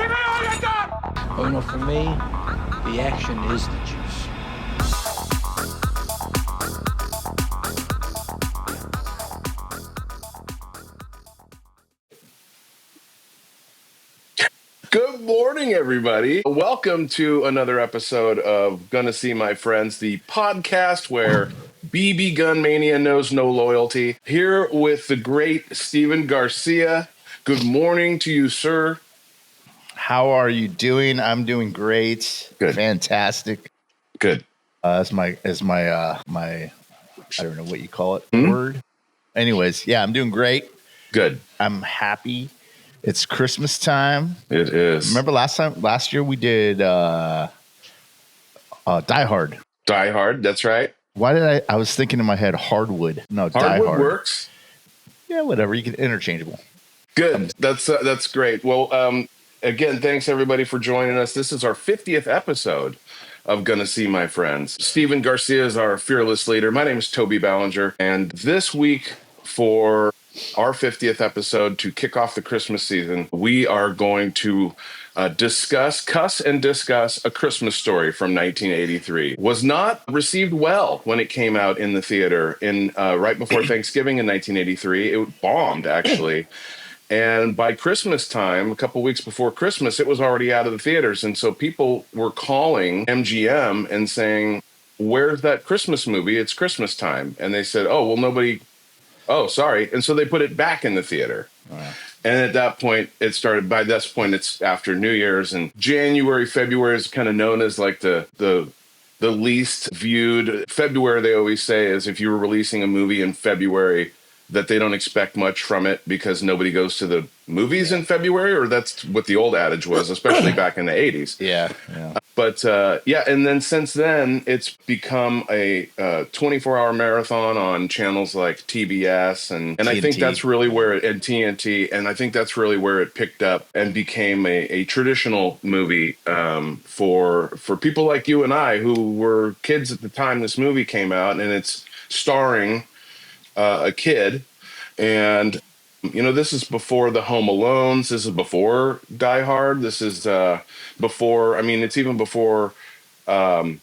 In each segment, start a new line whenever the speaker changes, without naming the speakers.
Give me all you got!
Well, you know, for me, the action is the juice.
Good morning, everybody. Welcome to another episode of Gonna See My Friends, the podcast where BB Gun Mania knows no loyalty. Here with the great Steven Garcia. Good morning to you, sir.
How are you doing? I'm doing great.
Good.
Fantastic.
Good.
As my I don't know what you call it. Word. Anyways, yeah, I'm doing great.
Good.
I'm happy. It's Christmas time.
It is.
Remember last year we did Die Hard.
Die Hard, that's right.
Why did I was thinking in my head Hardwood. No, Die
Hardwood
Hard.
works.
Yeah, whatever. You can interchangeable.
Good. That's great. Well, again, thanks everybody for joining us. This is our 50th episode of Gonna See My Friends. Steven Garcia is our fearless leader. My name is Toby Ballinger, and this week for our 50th episode to kick off the Christmas season, we are going to discuss A Christmas Story from 1983. Was not received well when it came out in the theater in right before Thanksgiving in 1983. It bombed, actually. And by Christmas time, a couple weeks before Christmas, it was already out of the theaters. And so people were calling MGM and saying, "Where's that Christmas movie? It's Christmas time." And they said, "Oh, well, nobody... Oh, sorry." And so they put it back in the theater. Wow. And at that point, it started. By this point, it's after New Year's, and January, February is kind of known as like the least viewed. February, they always say, is if you were releasing a movie in February, that they don't expect much from it because nobody goes to the movies in February, or that's what the old adage was, especially back in the 80s.
Yeah.
But and then since then, it's become a 24-hour marathon on channels like TBS, and I think that's really where it, and TNT, and I think that's really where it picked up and became a traditional movie for people like you and I who were kids at the time this movie came out, and it's starring a kid, and you know, this is before the Home Alones. This is before Die Hard. This is before. I mean, it's even before a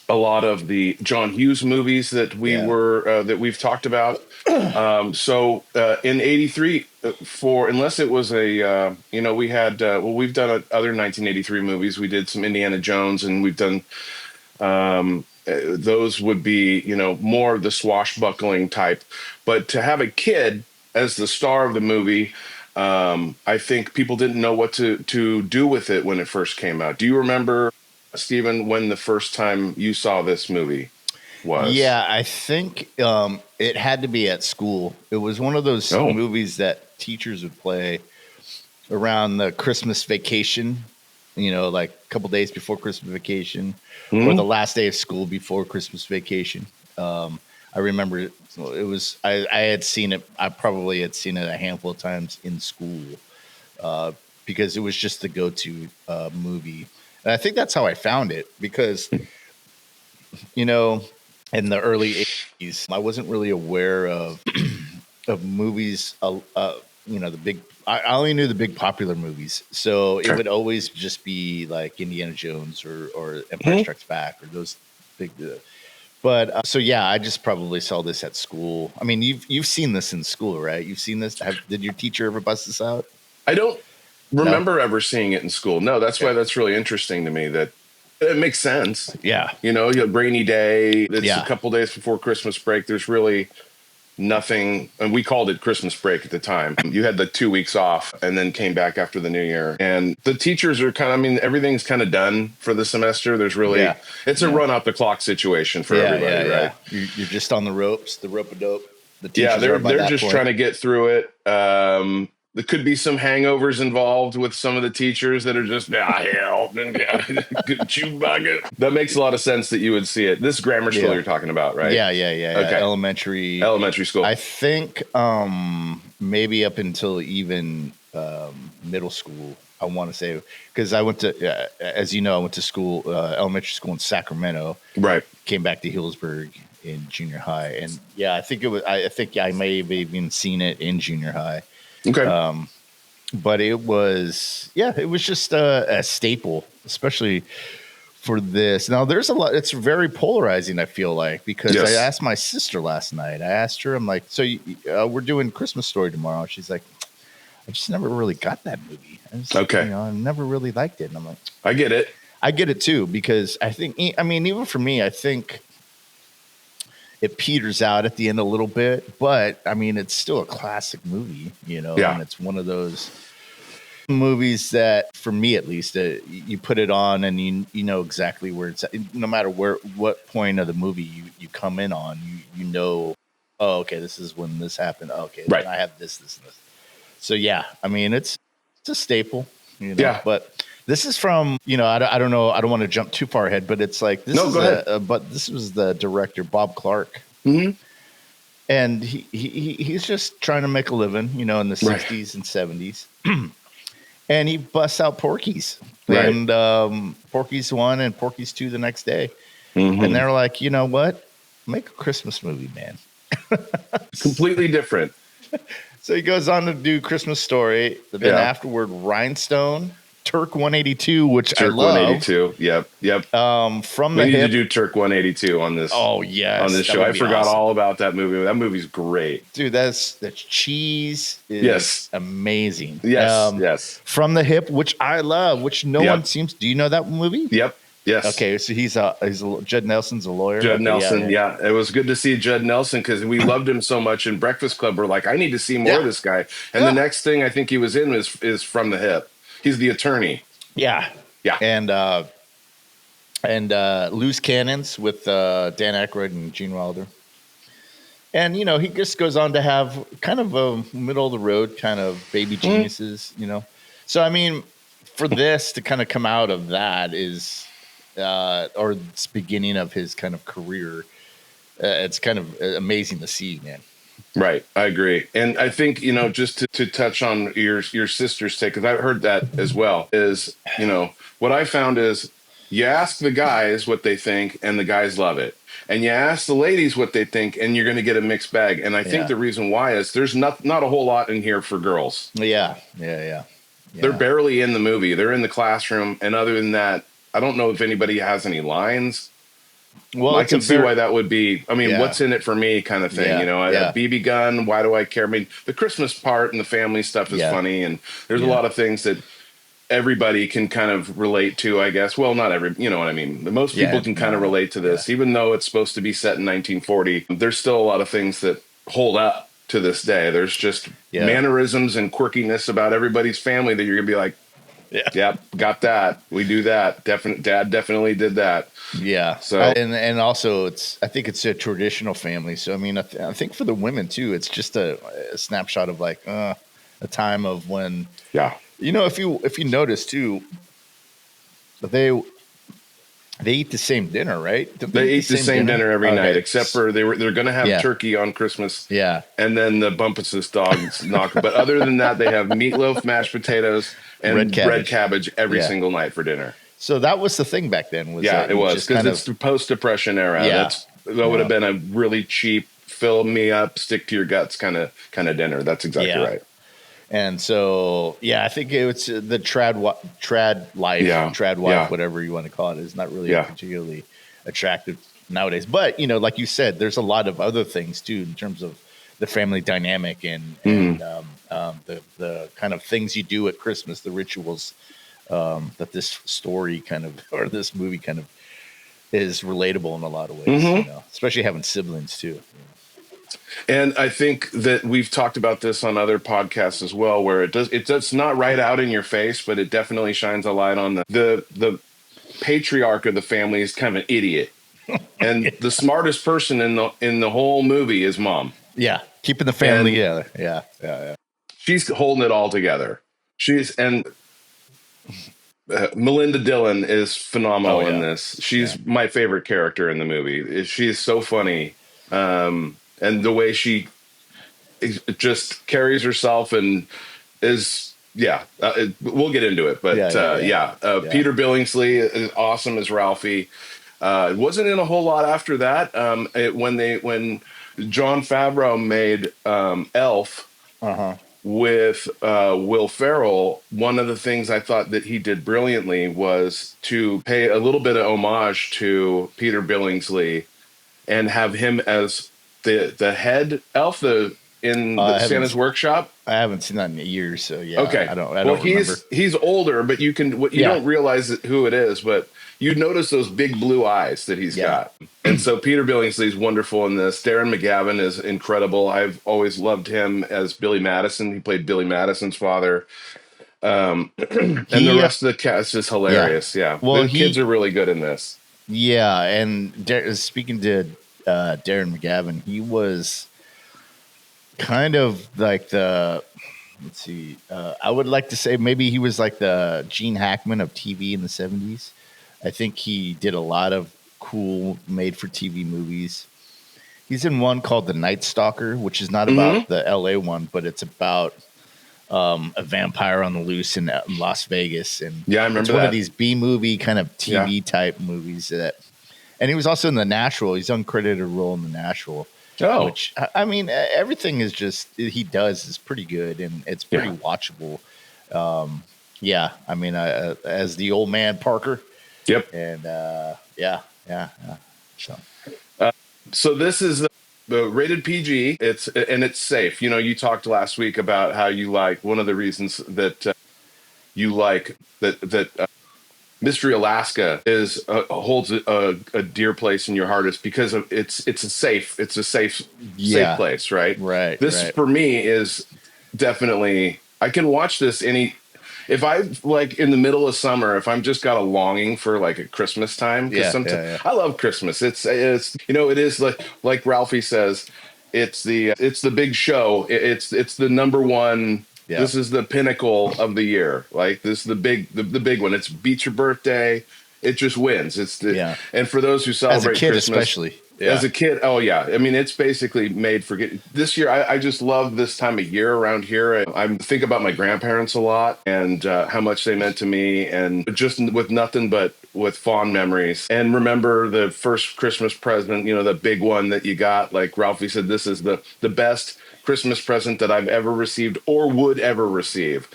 lot of the John Hughes movies that we've talked about. So in '83, unless it was a we had we've done other 1983 movies. We did some Indiana Jones, and we've done. Those would be, more the swashbuckling type. But to have a kid as the star of the movie, I think people didn't know what to do with it when it first came out. Do you remember, Steven, when the first time you saw this movie was?
Yeah, I think it had to be at school. It was one of those movies that teachers would play around the Christmas vacation. Like a couple days before Christmas vacation, or the last day of school before Christmas vacation. I remember it was, I had seen it. I probably had seen it a handful of times in school because it was just the go-to movie. And I think that's how I found it because, in the early 80s, I wasn't really aware of movies, the big, I only knew the big popular movies. So it would always just be like Indiana Jones or Empire Strikes Back or those big. But I just probably saw this at school. I mean, you've seen this in school, right? You've seen this. Did your teacher ever bust this out?
I don't remember ever seeing it in school. No, that's why that's really interesting to me. That it makes sense.
Yeah.
You have rainy day. It's a couple days before Christmas break. There's really nothing, and we called it Christmas break at the time. You had the 2 weeks off and then came back after the new year. And the teachers are everything's kind of done for the semester. There's really, it's a run out the clock situation for everybody, right?
You're just on the ropes, the rope-a-dope. The teachers
they're just trying to get through it. There could be some hangovers involved with some of the teachers that are just, hell, Chewbacca. That makes a lot of sense that you would see it. This grammar school you're talking about, right?
Yeah.
Okay.
Elementary
school.
I think maybe up until even middle school, I want to say, because I went to, as you know, I went to school, elementary school in Sacramento.
Right.
Came back to Healdsburg in junior high. And I think I may have even seen it in junior high.
Okay.
but it was just a staple, especially for this. Now there's a lot. It's very polarizing. I feel like because I asked my sister last night. I asked her. I'm like, so we're doing Christmas Story tomorrow. She's like, I just never really got that movie. I never really liked it. And I'm like,
I get it.
I get it too because I think. I mean, even for me, I think it peters out at the end a little bit. But I mean, it's still a classic movie. And it's one of those movies that, for me at least, you put it on and you know exactly where it's at. No matter what point of the movie you come in on, you know, oh, okay, this is when this happened. Okay, right. I have this and this. So yeah, I mean it's a staple, but this is from, I don't know, I don't want to jump too far ahead, but it's like this but this was the director Bob Clark.
Mm-hmm.
And he's just trying to make a living, in the 60s and 70s. And he busts out Porky's. Right. And Porky's 1 and Porky's 2 the next day. Mm-hmm. And they're like, you know what? Make a Christmas movie, man.
Completely different.
So he goes on to do Christmas Story. Then afterward, Rhinestone, Turk 182, which I love.
182. Yep.
From
we
the
need
hip.
to do Turk 182 on this.
Oh, yes.
On this show. I forgot all about that movie. That movie's great.
Dude, that's cheese is amazing.
Yes.
From the Hip, which I love, which no one seems. Do you know that movie?
Yep. Yes.
Okay, so he's Judd Nelson's a lawyer.
Judd Nelson, yeah. It was good to see Judd Nelson because we loved him so much in Breakfast Club. We're like, I need to see more of this guy. And the next thing I think he was in is From the Hip. He's the attorney.
Yeah. And Loose Cannons with Dan Aykroyd and Gene Wilder. And he just goes on to have kind of a middle of the road kind of baby geniuses. So I mean, for this to kind of come out of that is. Or it's beginning of his kind of career. It's kind of amazing to see, man.
Right. I agree. And I think, just to touch on your sister's take, because I've heard that as well, is, what I found is you ask the guys what they think and the guys love it. And you ask the ladies what they think and you're going to get a mixed bag. And I think the reason why is there's not a whole lot in here for girls.
Yeah.
They're barely in the movie. They're in the classroom. And other than that, I don't know if anybody has any lines. Well, I can see why that would be. I mean, what's in it for me kind of thing, a BB gun. Why do I care? I mean, the Christmas part and the family stuff is funny. And there's a lot of things that everybody can kind of relate to, I guess. Well, not every, you know what I mean? Most people can kind of relate to this, even though it's supposed to be set in 1940. There's still a lot of things that hold up to this day. There's just mannerisms and quirkiness about everybody's family that you're going to be like, yeah, got that. We do that. Dad definitely did that.
Yeah. So and also I think it's a traditional family. So I mean, I think for the women too, it's just a snapshot of like a time of when. Yeah. If you notice too, they eat the same dinner, right?
They eat the same dinner every night, except for they're going to have turkey on Christmas.
Yeah.
And then the Bumpus dogs knock. But other than that, they have meatloaf, mashed potatoes, and red cabbage every single night for dinner. So
that was the thing back then.
It was because it's the post-Depression era.
Yeah.
That would have been a really cheap, fill me up, stick to your guts kind of dinner. That's exactly right.
And so, I think it's the trad life, trad wife, whatever you want to call it, is not really particularly attractive nowadays. But, like you said, there's a lot of other things too in terms of the family dynamic and the kind of things you do at Christmas, the rituals that this story kind of, or this movie kind of is relatable in a lot of ways, especially having siblings too.
And I think that we've talked about this on other podcasts as well, where it's not right out in your face, but it definitely shines a light on the patriarch of the family is kind of an idiot. And the smartest person in the whole movie is mom.
Yeah. Keeping the family together. Yeah.
She's holding it all together. Melinda Dillon is phenomenal in this. She's my favorite character in the movie. She is so funny. And the way she just carries herself and is, we'll get into it. But Peter Billingsley is awesome as Ralphie. It wasn't in a whole lot after that. When Jon Favreau made Elf, with Will Ferrell, one of the things I thought that he did brilliantly was to pay a little bit of homage to Peter Billingsley and have him as the head elf in Santa's workshop.
I haven't seen that in years, so yeah.
Okay.
I don't remember.
He's older, but you don't realize who it is, but you notice those big blue eyes that he's got. And so Peter Billingsley's wonderful in this. Darren McGavin is incredible. I've always loved him as Billy Madison. He played Billy Madison's father. And the rest of the cast is hilarious. Yeah. Well, the kids are really good in this.
Yeah, and speaking to Darren McGavin, he was kind of like the, let's see, I would like to say maybe he was like the Gene Hackman of TV in the 70s. I think he did a lot of cool made-for-TV movies. He's in one called The Night Stalker, which is not about the LA one, but it's about a vampire on the loose in Las Vegas. And
I remember
it's one of these B-movie kind of TV type movies and he was also in The Natural. He's uncredited role in The Natural. Oh, which I mean, everything is just he does is pretty good and it's pretty watchable. I mean, as the old man Parker.
Yep.
And
So this is the rated PG. It's safe. You know, you talked last week about how you like one of the reasons that you like that Mystery Alaska holds a dear place in your heart is because of it's a safe place, right?
Right.
This for me is definitely I can watch this if I like in the middle of summer, if I'm just got a longing for like a Christmas time, because sometimes I love Christmas. It's it is like Ralphie says, it's the big show. It's the number one. Yeah. This is the pinnacle of the year. Like this is the big one. It's beat your birthday. It just wins. And for those who celebrate
as a kid,
Christmas,
especially.
Yeah. As a kid, oh yeah. I mean, it's basically made for this year. I just love this time of year around here. I think about my grandparents a lot and how much they meant to me, and just with nothing but with fond memories. And remember the first Christmas present, the big one that you got. Like Ralphie said, this is the best Christmas present that I've ever received or would ever receive.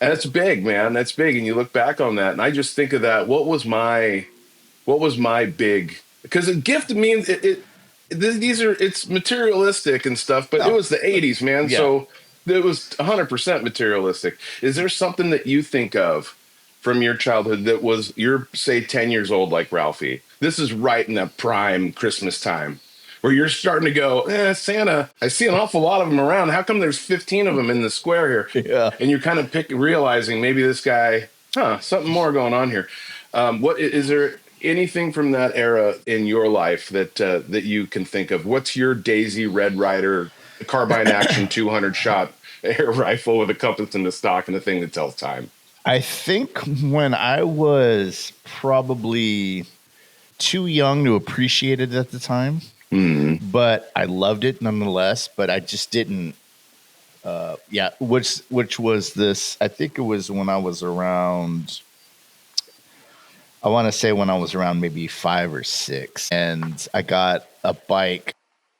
And it's big, man. That's big. And you look back on that, and I just think of that. What was my big? Because a gift means it's materialistic and stuff, but it was the 80s, man. Yeah. So it was 100% materialistic. Is there something that you think of from your childhood that was you're say 10 years old, like Ralphie? This is right in that prime Christmas time where you're starting to go, Santa, I see an awful lot of them around. How come there's 15 of them in the square here? Yeah. And you're kind of realizing maybe this guy, something more going on here. What is there? Anything from that era in your life that you can think of? What's your Daisy Red Ryder carbine action 200 shot air rifle with a compass and a stock and a thing that tells time?
I think when I was probably too young to appreciate it at the time, but I loved it nonetheless. But I just didn't. Which was this? I think it was when I was around. I want to say when I was around maybe 5 or 6, and I got a bike,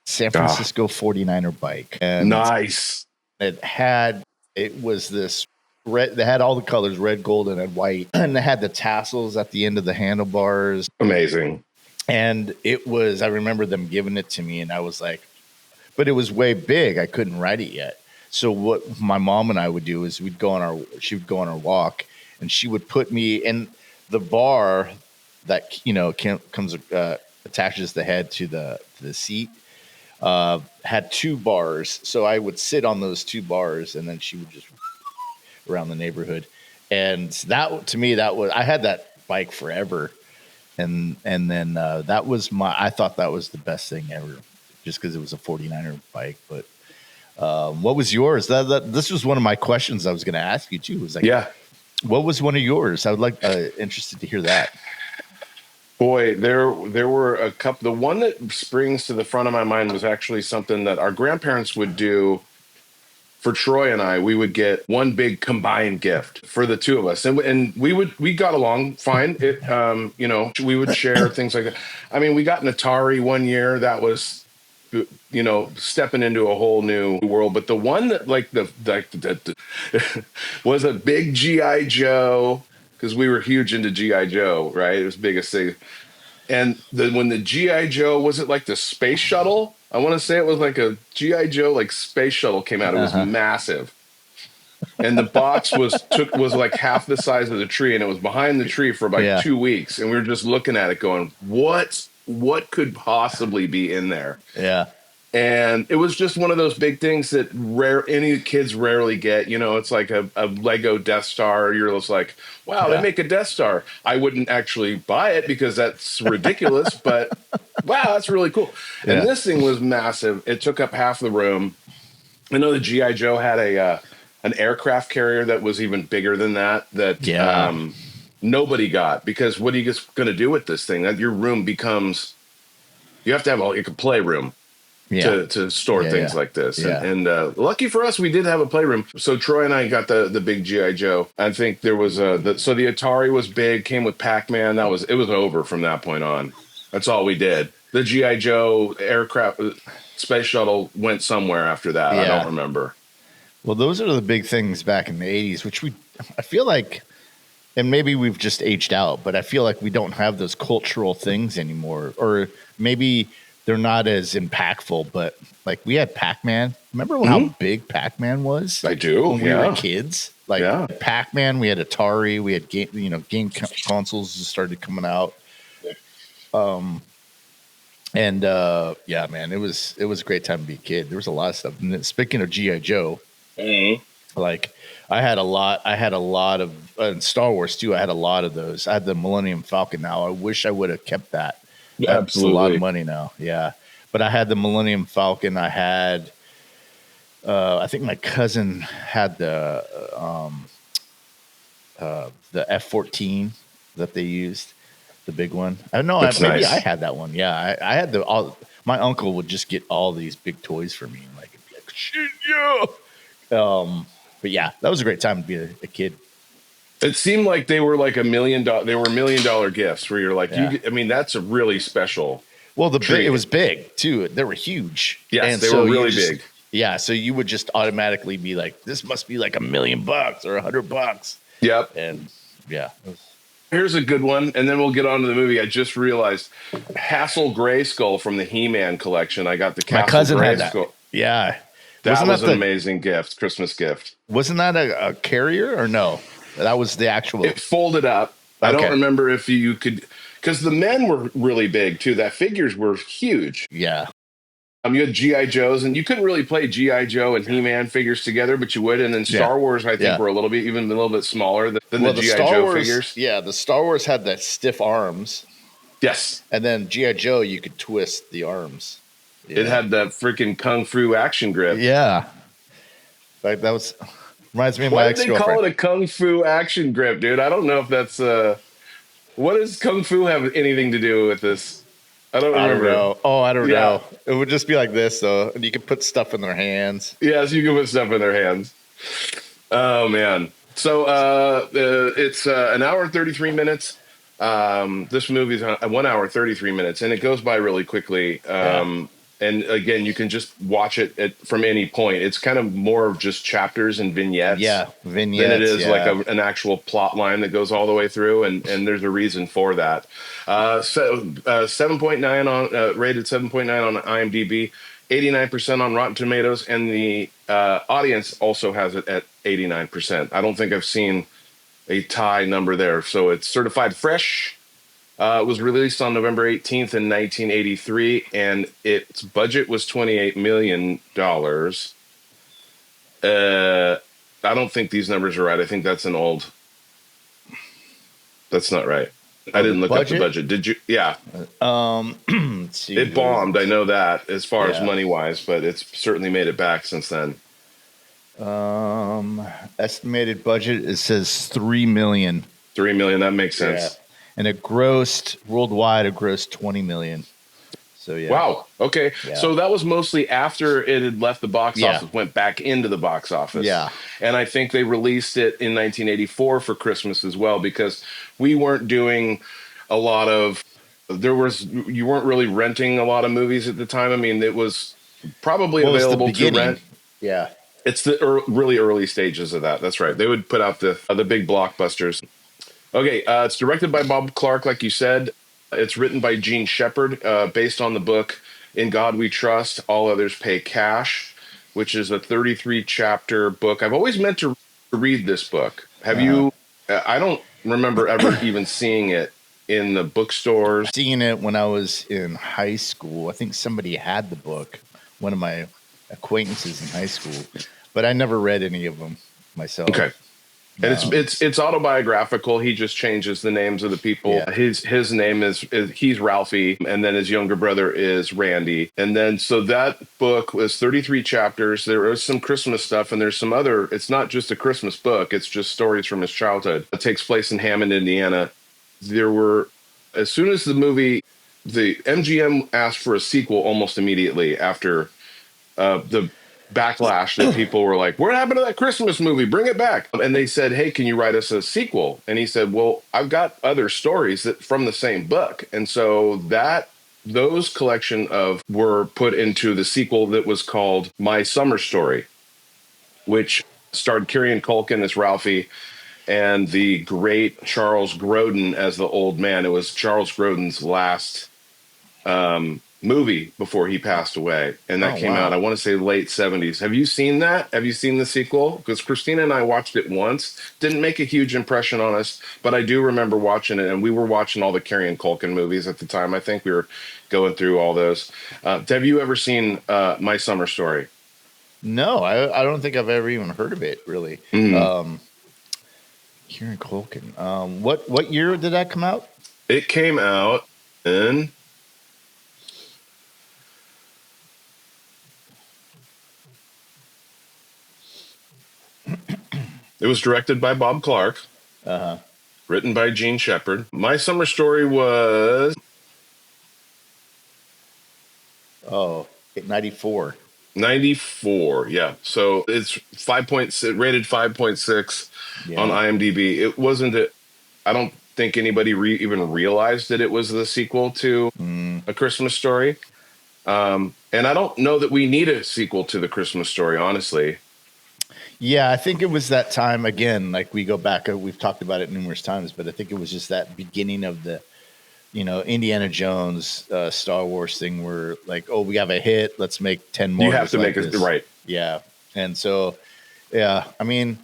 San Francisco 49er bike. And
nice.
It was this red, they had all the colors, red, gold, and white. And they had the tassels at the end of the handlebars.
Amazing.
And I remember them giving it to me, and I was like, but it was way big. I couldn't ride it yet. So what my mom and I would do is she would go on our walk, and she would put me in the bar that comes attaches the head to the seat. Had 2 bars, so I would sit on those 2 bars, and then she would just around the neighborhood. And that to me, I had that bike forever, and then I thought that was the best thing ever, just because it was a 49er bike. But what was yours? This was one of my questions I was going to ask you too. Was like, what was one of yours? I would like interested to hear that.
Boy, there were a couple. The one that springs to the front of my mind was actually something that our grandparents would do for Troy and I. We would get one big combined gift for the 2 of us, and we got along fine. We would share things like that. I mean, we got an Atari one year that was stepping into a whole new world. But the one that was a big GI Joe, because we were huge into GI Joe, right? It was the biggest thing. And when the GI Joe, was it like the space shuttle? I want to say it was like a GI Joe like space shuttle came out. It was massive. And the box was like half the size of the tree, and it was behind the tree for about 2 weeks. And we were just looking at it going, what could possibly be in there?
Yeah.
And it was just one of those big things that any kids rarely get. It's like a Lego Death Star. You're just like, wow, they make a Death Star. I wouldn't actually buy it because that's ridiculous, but wow, that's really cool. Yeah. And this thing was massive. It took up half the room. I know the G.I. Joe had an aircraft carrier that was even bigger than that nobody got, because what are you going to do with this thing? That your room becomes, you have to have like a playroom. To store things like this. Yeah. And lucky for us, we did have a playroom. So Troy and I got the big G.I. Joe. I think there was so the Atari was big, came with Pac-Man. It was over from that point on. That's all we did. The G.I. Joe aircraft space shuttle went somewhere after that. Yeah. I don't remember.
Well, those are the big things back in the 80s, which I feel like, and maybe we've just aged out, but I feel like we don't have those cultural things anymore. Or maybe they're not as impactful, but like we had Pac-Man. Remember how big Pac-Man was?
I do.
When we were kids, Pac-Man. We had Atari. We had game consoles started coming out. Man, it was a great time to be a kid. There was a lot of stuff. And then, speaking of GI Joe, like I had a lot of Star Wars too. I had a lot of those. I had the Millennium Falcon. Now I wish I would have kept that. That's a lot of money now. Yeah. But I had the Millennium Falcon. I had, I think my cousin had the F-14 that they used, the big one. I don't know. Maybe I had that one. Yeah. I had my uncle would just get all these big toys for me. Like, it'd be like, shit, yeah. But yeah, that was a great time to be a kid.
It seemed like they were like $1 million. They were $1 million gifts where you're like, that's a really special.
Well, it was big too. They were huge.
Yes, and they were really big.
Yeah, so you would just automatically be like, this must be like $1 million or $100.
Yep.
And yeah.
Here's a good one, and then we'll get on to the movie. I just realized Castle Grayskull from the He-Man collection. I got the Castle
My cousin
Grayskull.
had that. Yeah.
That was an amazing gift, Christmas gift.
Wasn't that a carrier or no? That was the actual.
It folded up. Okay. I don't remember if you could, because the men were really big too. That figures were huge.
Yeah.
You had G.I. Joes, and you couldn't really play G.I. Joe and He-Man figures together, but you would. And then Star Wars, I think, were a little bit smaller than the G.I. Joe figures.
Yeah, the Star Wars had the stiff arms.
Yes.
And then G.I. Joe, you could twist the arms.
Yeah. It had that freaking kung fu action grip.
Yeah. Like that was. Reminds me of my ex-girlfriend.
Why did they call it a kung fu action grip, dude? I don't know if that's what does kung fu have anything to do with this? I don't remember.
I don't know. It would just be like this, though, and you could put stuff in their hands.
Yes, you can put stuff in their hands. Oh man! So it's an hour and 33 minutes. This movie is 1 hour 33 minutes, and it goes by really quickly. And again, you can just watch it from any point. It's kind of more of just chapters and vignettes.
Yeah, vignettes.
Than it is like an actual plot line that goes all the way through, and there's a reason for that. 7.9 on rated 7.9 on IMDb, 89% on Rotten Tomatoes, and the audience also has it at 89%. I don't think I've seen a tie number there. So it's certified fresh. It was released on November 18th in 1983, and its budget was $28 million. I don't think these numbers are right. I think that's an old. That's not right. I didn't look up the budget. Did you? Yeah.
Let's see.
It bombed. I know that as far as money wise, but it's certainly made it back since then.
Estimated budget, it says $3 million.
$3 million. That makes sense.
Yeah. And it grossed worldwide. It grossed $20 million. So yeah.
Wow. Okay. Yeah. So that was mostly after it had left the box office, went back into the box office.
Yeah.
And I think they released it in 1984 for Christmas as well, because we weren't doing a lot of you weren't really renting a lot of movies at the time. I mean, it was probably available to rent.
Yeah.
It's the really early stages of that. That's right. They would put out the big blockbusters. Okay, it's directed by Bob Clark, like you said. It's written by Gene Shepard, based on the book In God We Trust, All Others Pay Cash, which is a 33-chapter book. I've always meant to read this book. Have you? I don't remember ever even seeing it in the bookstores.
Seeing it when I was in high school. I think somebody had the book, one of my acquaintances in high school, but I never read any of them myself.
Okay. And it's autobiographical. He just changes the names of the people. Yeah. His name is he's Ralphie, and then his younger brother is Randy. And then so that book was 33 chapters. There is some Christmas stuff, and there's some other. It's not just a Christmas book. It's just stories from his childhood. It takes place in Hammond, Indiana. There were, as soon as the MGM asked for a sequel almost immediately after the backlash that people were like, what happened to that Christmas movie? Bring it back. And they said, hey, can you write us a sequel? And he said, well, I've got other stories from the same book. And so those collection were put into the sequel that was called My Summer Story, which starred Kieran Culkin as Ralphie and the great Charles Grodin as the old man. It was Charles Grodin's last movie before he passed away, and that came out, I want to say, late 70s. Have you seen that? Have you seen the sequel? Because Christina and I watched it once. Didn't make a huge impression on us, but I do remember watching it, and we were watching all the Kieran Culkin movies at the time. I think we were going through all those. Have you ever seen My Summer Story?
No, I don't think I've ever even heard of it, really. Kieran Culkin. What year did that come out?
It came out in... It was directed by Bob Clark. Written by Gene Shepard. My Summer Story was...
94.
94, yeah. So it's 5.6, rated 5.6 on IMDb. It wasn't... I don't think anybody even realized that it was the sequel to A Christmas Story. And I don't know that we need a sequel to The Christmas Story, honestly.
Yeah, I think it was that time again. Like we go back, we've talked about it numerous times, but I think it was just that beginning of the, Indiana Jones, Star Wars thing, where like, oh, we have a hit, let's make 10 more.
You have to make it right.
Yeah, and so, yeah, I mean,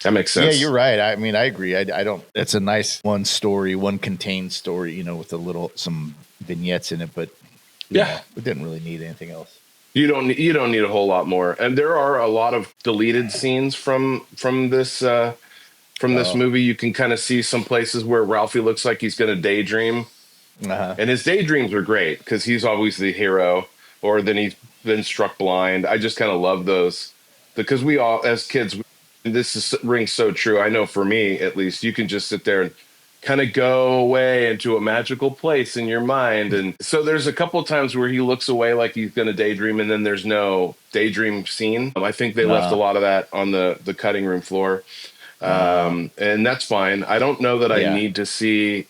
that makes sense.
Yeah, you're right. I mean, I agree. I don't. It's a nice one contained story, with some vignettes in it, but
yeah,
we didn't really need anything else.
You don't need a whole lot more. And there are a lot of deleted scenes from this movie. You can kind of see some places where Ralphie looks like he's going to daydream. And his daydreams are great because he's always the hero, or then he's been struck blind. I just kind of love those because we all, as kids, rings so true. I know for me, at least, you can just sit there and kind of go away into a magical place in your mind. And so there's a couple of times where he looks away like he's going to daydream, and then there's no daydream scene. I think they left a lot of that on the cutting room floor. And that's fine. I don't know that I need to see...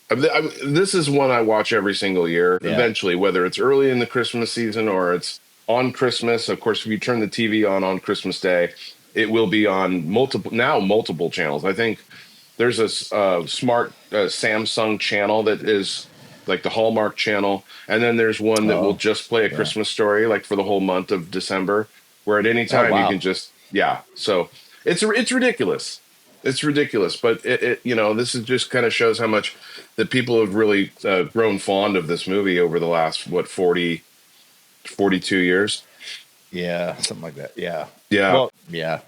this is one I watch every single year, eventually, whether it's early in the Christmas season or it's on Christmas. Of course, if you turn the TV on Christmas Day, it will be on multiple channels. I think there's a smart Samsung channel that is like the Hallmark channel. And then there's one that will just play A Christmas Story, like for the whole month of December, where at any time you can just, So it's ridiculous. It's ridiculous. But this is just kind of shows how much that people have really grown fond of this movie over the last, 42 years.
Yeah, something like that. Yeah.
Yeah.
Well, yeah.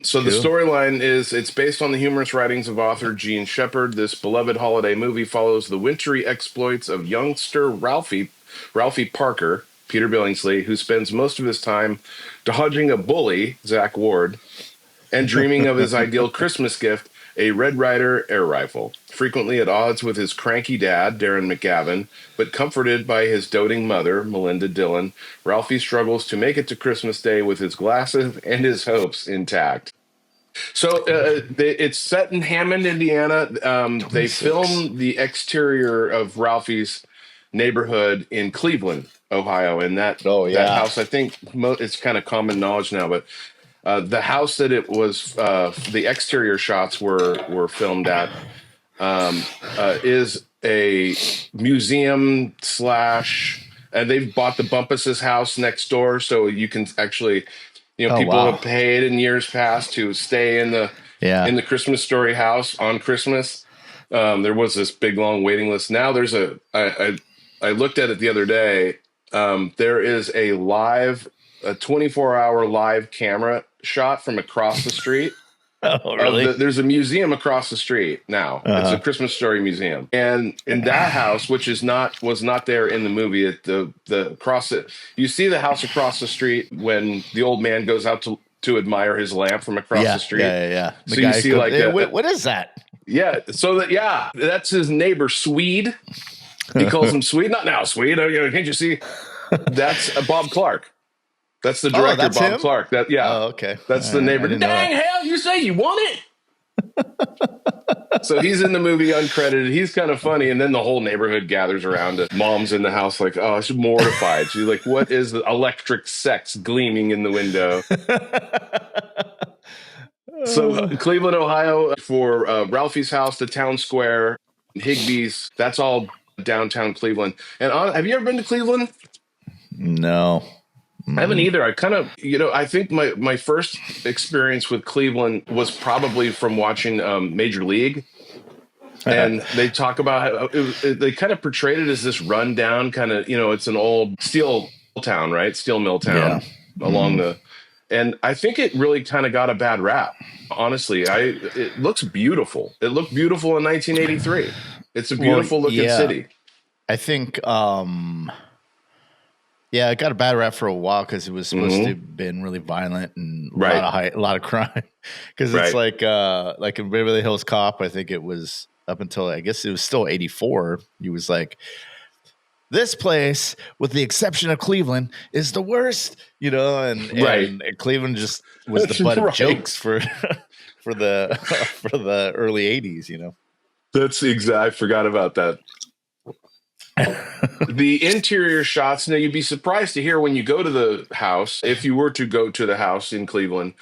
So the storyline is, it's based on the humorous writings of author Gene Shepard. This beloved holiday movie follows the wintry exploits of youngster Ralphie Parker, Peter Billingsley, who spends most of his time dodging a bully, Zach Ward, and dreaming of his ideal Christmas gift, a Red Ryder air rifle. Frequently at odds with his cranky dad, Darren McGavin, but comforted by his doting mother, Melinda Dillon, Ralphie struggles to make it to Christmas Day with his glasses and his hopes intact. So it's set in Hammond, Indiana. They
26.
filmed the exterior of Ralphie's neighborhood in Cleveland, Ohio, and that house. I think it's kind of common knowledge now, but the house that it was the exterior shots were filmed at is a museum slash. And they've bought the Bumpus's house next door, so you can actually. People have paid in years past to stay in the Christmas Story house on Christmas. There was this big long waiting list. Now there's I looked at it the other day. There is a 24-hour live camera shot from across the street.
Oh, really?
There's a museum across the street now. It's a Christmas Story museum, and in that house, which was not there in the movie, you see the house across the street when the old man goes out to admire his lamp from across the street.
Yeah.
So you see
what is that?
Yeah. So that's his neighbor Swede. He calls him Swede. Not now, Swede. Can't you see? That's Bob Clark. That's the director,
that's
Bob
him?
Clark.
Oh, okay.
That's the neighbor. Dang hell, you say you want it? So he's in the movie uncredited. He's kind of funny. And then the whole neighborhood gathers around it. Mom's in the house like, oh, she's mortified. She's like, what is the electric sex gleaming in the window? So Cleveland, Ohio, for Ralphie's house, the town square, Higbee's, that's all downtown Cleveland. And have you ever been to Cleveland?
No.
I haven't either. I kind of, I think my first experience with Cleveland was probably from watching Major League. And they talk about how they kind of portrayed it as this rundown kind of, it's an old steel town, right? Steel mill town along and I think it really kind of got a bad rap. Honestly, it looks beautiful. It looked beautiful in 1983. It's a beautiful looking city.
I think, yeah, it got a bad rap for a while because it was supposed to have been really violent and a lot of crime. Because it's like in Beverly Hills Cop, I think it was up until I guess it was still 84. He was like, this place, with the exception of Cleveland, is the worst, and Cleveland just was the butt of jokes for the early 80s,
That's I forgot about that. The interior shots. Now, you'd be surprised to hear when you go to the house, if you were to go to the house in Cleveland,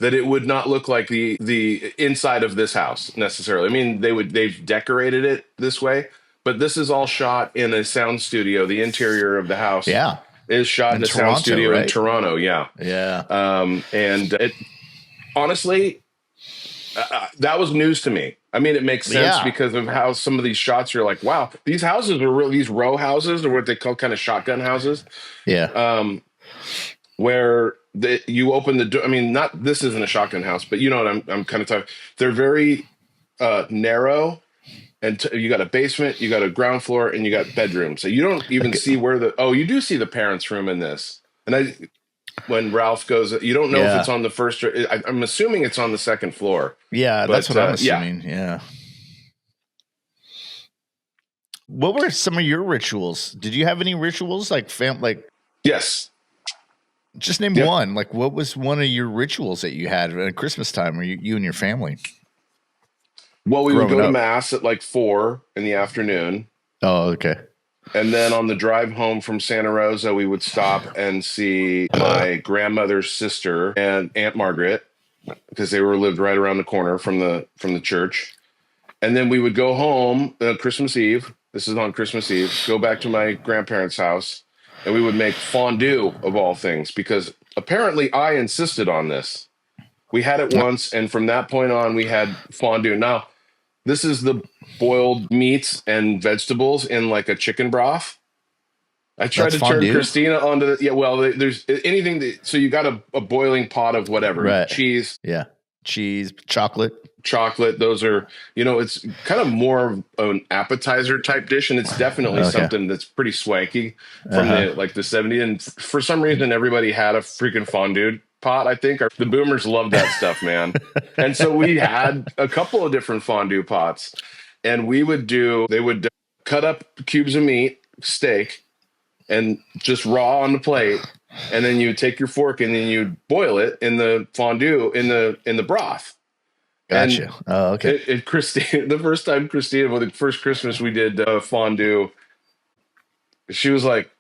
that it would not look like the inside of this house necessarily. I mean, they've decorated it this way, but this is all shot in a sound studio. The interior of the house, is shot in a sound studio in Toronto. Yeah. And it honestly, that was news to me. I mean, it makes sense because of how some of these shots you're like, wow, these houses are really, these row houses, or what they call kind of shotgun houses. Yeah. Where you open the door. I mean, this isn't a shotgun house, but you know what I'm kind of talking. They're very narrow, and you got a basement, you got a ground floor, and you got bedrooms. So you don't even see where you do see the parents' room in this. And when Ralph goes, you don't know if it's on the first. I'm assuming it's on the second floor.
Yeah, that's what I'm assuming. Yeah. What were some of your rituals? Did you have any rituals
Yes.
Just name one. Like, what was one of your rituals that you had at Christmas time, or you and your family?
Well, we would go to mass at like 4 in the afternoon.
Oh, okay.
And then on the drive home from Santa Rosa, we would stop and see my grandmother's sister and Aunt Margaret, because they lived right around the corner from the church. And then we would go home Christmas Eve. This is on Christmas Eve. Go back to my grandparents' house, and we would make fondue of all things, because apparently I insisted on this. We had it once, and from that point on, we had fondue. Now, this is the boiled meats and vegetables in like a chicken broth. I tried to turn Christina onto there's anything so you got a boiling pot of whatever, cheese.
Yeah. Cheese, chocolate.
Those are, it's kind of more of an appetizer type dish. And it's definitely something that's pretty swanky from the 70s. And for some reason, everybody had a freaking fondue pot. I think the boomers loved that stuff, man. And so we had a couple of different fondue pots, and they would cut up cubes of meat, steak, and just raw on the plate. And then you take your fork and then you boil it in the fondue in the broth.
Gotcha. Oh, okay.
Christine, the first time Christina, well, the first Christmas we did fondue, she was like,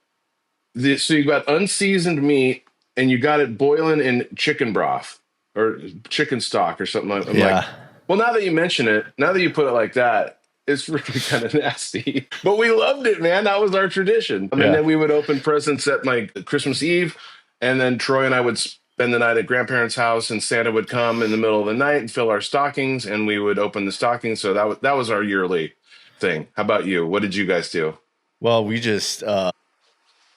so you got unseasoned meat and you got it boiling in chicken broth or chicken stock or something. I'm like, well, now that you mention it, now that you put it like that, it's really kind of nasty. But we loved it, man. That was our tradition. And then we would open presents at my Christmas Eve, and then Troy and I would spend the night at grandparents' house, and Santa would come in the middle of the night and fill our stockings, and we would open the stockings. So that was our yearly thing. How about you? What did you guys do?
Well, we just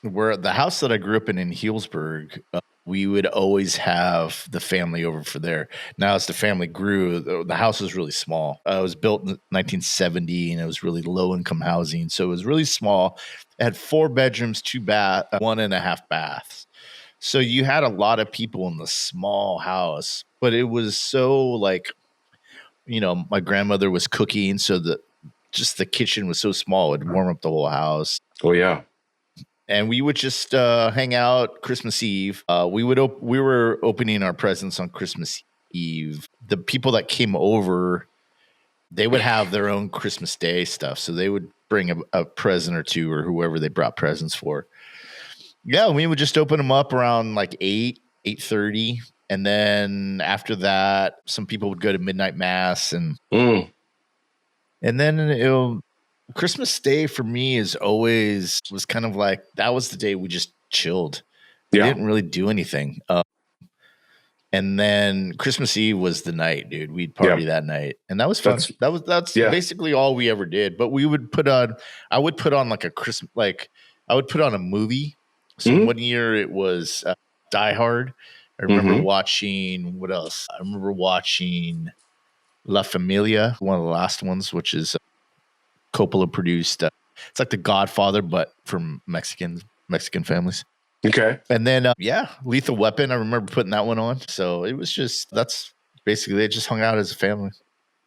we're at the house that I grew up in Healdsburg. We would always have the family over for there. Now, as the family grew, the house was really small. It was built in 1970, and it was really low-income housing. So it was really small. It had 4 bedrooms, 2 bath, 1.5 baths. So you had a lot of people in the small house, but it was so like, my grandmother was cooking, so just the kitchen was so small, it'd warm up the whole house.
Oh, yeah.
And we would just hang out Christmas Eve. We were opening our presents on Christmas Eve. The people that came over, they would have their own Christmas Day stuff. So they would bring a present or two, or whoever they brought presents for. Yeah, we would just open them up around like 8:30. And then after that, some people would go to midnight mass. And then Christmas Day for me was kind of like, that was the day we just chilled. We didn't really do anything. And then Christmas Eve was the night, dude. We'd party that night, and that was fun. That's basically all we ever did. But I would put on like I would put on a movie. So one year it was Die Hard. I remember watching, what else? I remember watching La Familia, one of the last ones, which is Coppola produced. It's like The Godfather, but from Mexican families.
Okay.
And then, Lethal Weapon. I remember putting that one on. So it was that's basically, they just hung out as a family.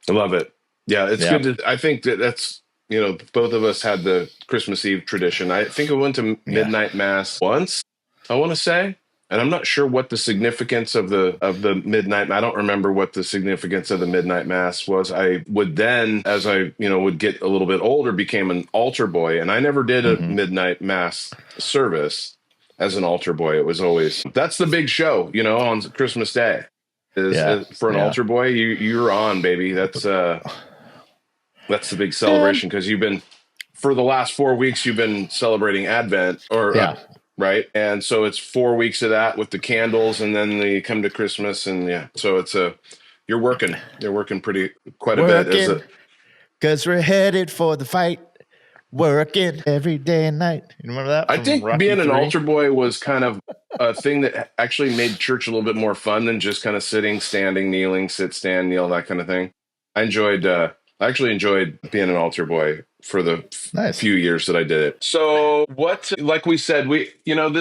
I love it. Yeah, it's good. I think that's, both of us had the Christmas Eve tradition. I think I went to midnight mass once, I want to say. And I'm not sure what the significance of the midnight. I don't remember what the significance of the midnight mass was. I would then, as I would get a little bit older, became an altar boy, and I never did a midnight mass service as an altar boy. It was always, that's the big show, on Christmas Day. For an altar boy, you're on, baby. That's the big celebration, because you've been, for the last 4 weeks, you've been celebrating Advent right? And so it's 4 weeks of that with the candles, and then they come to Christmas, and so it's you're working quite a bit.
Because we're headed for the fight, working every day and night. You remember that?
I think Rocky being 3? An altar boy was kind of a thing that actually made church a little bit more fun than just kind of sitting, standing, kneeling, sit, stand, kneel, that kind of thing. I actually enjoyed being an altar boy for the few years that I did it. So like we said, we don't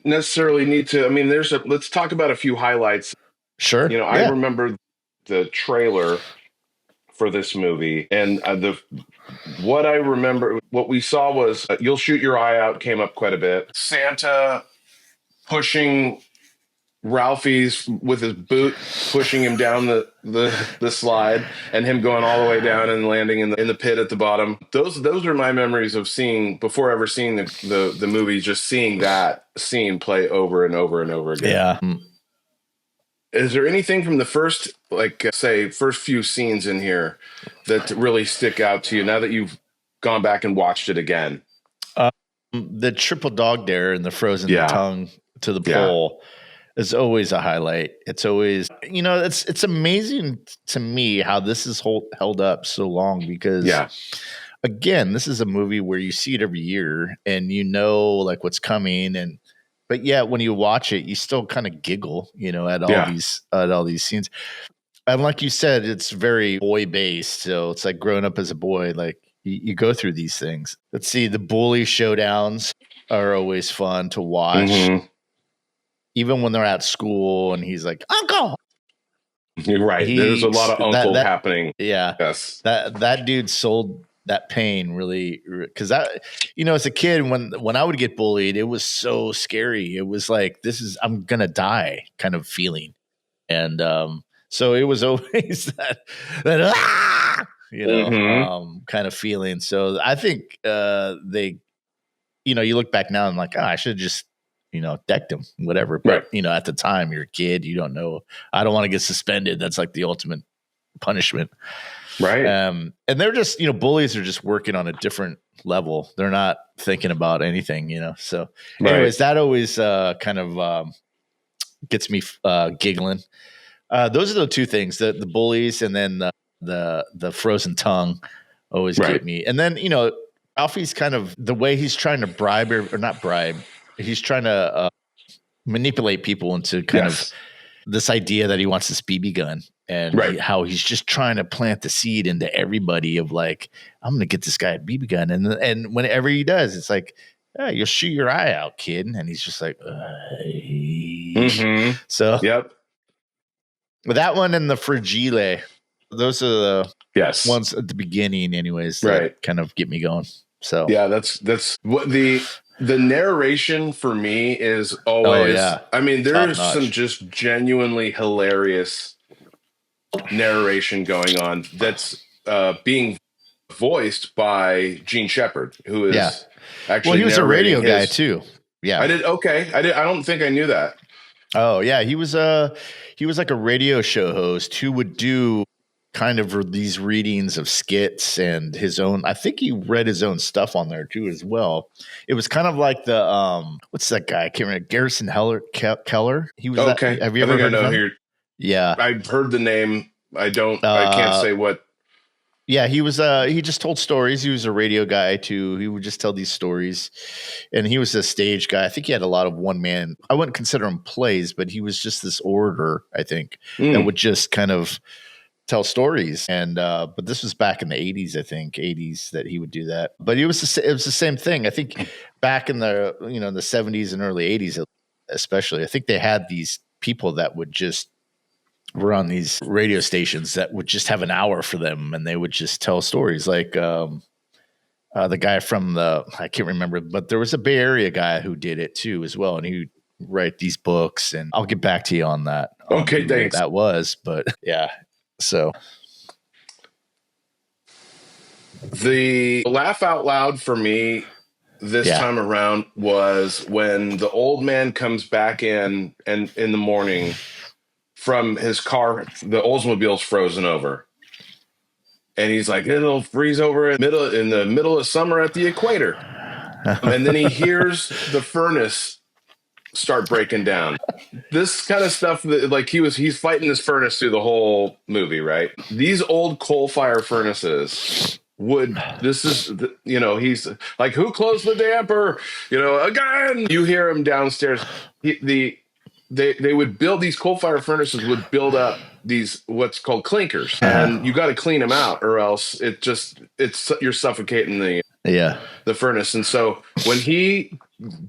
necessarily need to, let's talk about a few highlights.
Sure.
I remember the trailer for this movie, and what I remember, what we saw was You'll Shoot Your Eye Out came up quite a bit. Santa pushing Ralphie's with his boot, pushing him down the slide, and him going all the way down and landing in the pit at the bottom. Those are my memories of seeing, before ever seeing the movie, just seeing that scene play over and over and over again.
Yeah.
Is there anything from the first few scenes in here that really stick out to you now that you've gone back and watched it again?
The triple dog dare and the frozen tongue to the pole is always a highlight. It's always, it's amazing to me how this is held up so long, because again, this is a movie where you see it every year and like what's coming, but when you watch it, you still kind of giggle, at all these scenes. And like you said, it's very boy based. So it's like growing up as a boy, like you go through these things. Let's see, the bully showdowns are always fun to watch. Even when they're at school and he's like, "Uncle."
You're right. There's a lot of uncle happening.
Yeah. Yes. That dude sold that pain really, because as a kid, when I would get bullied, it was so scary. It was like, I'm gonna die kind of feeling. And so it was always that kind of feeling. So I think they, you look back now and like, I should have just, decked him, whatever. But, at the time you're a kid, you don't know. I don't want to get suspended. That's like the ultimate punishment.
Right.
And they're just, bullies are just working on a different level. They're not thinking about anything, So anyways, that always kind of gets me giggling. Those are the two things, the bullies and then the frozen tongue always get me. And then, Ralphie's kind of the way he's trying to bribe or not bribe. He's trying to manipulate people into kind of this idea that he wants this BB gun and how he's just trying to plant the seed into everybody of like, I'm going to get this guy a BB gun. And whenever he does, it's like, hey, you'll shoot your eye out, kid. And he's just like, so but that one and the Fragile, those are the ones at the beginning anyways, that kind of get me going. So
yeah, that's what the narration for me is always, I mean, there's some just genuinely hilarious narration going on that's being voiced by Gene Shepard, who is actually
he was a radio guy too. Yeah.
I don't think I knew that.
Oh yeah. He was like a radio show host who would do kind of these readings of skits and his own. I think he read his own stuff on there too as well. It was kind of like the what's that guy? I can't remember. Garrison Keller. He was okay. Have you ever heard of him? Yeah,
I've heard the name. I can't say what.
Yeah, he was. He just told stories. He was a radio guy too. He would just tell these stories, and he was a stage guy. I think he had a lot of one man. I wouldn't consider him plays, but he was just this orator. I think that would just kind of tell stories. And but this was back in the 80s, I think 80s that he would do that. But it was the same thing. I think back in the the 70s and early 80s, especially. I think they had these people that would just were on these radio stations that would just have an hour for them, and they would just tell stories. Like the guy from I can't remember, but there was a Bay Area guy who did it too as well, and he would write these books. And I'll get back to you on that.
Okay, thanks.
That was, but yeah. So
the laugh out loud for me this time around was when the old man comes back in and in the morning from his car, the Oldsmobile's frozen over. And he's like, it'll freeze over in the middle of summer at the equator. And then he hears the furnace start breaking down. This kind of stuff that like he's fighting this furnace through the whole movie, right? These old coal fire furnaces he's like, who closed the damper? Again, you hear him downstairs. They would build these coal fire furnaces would build up these what's called clinkers, and you got to clean them out or else you're suffocating the furnace. And so when he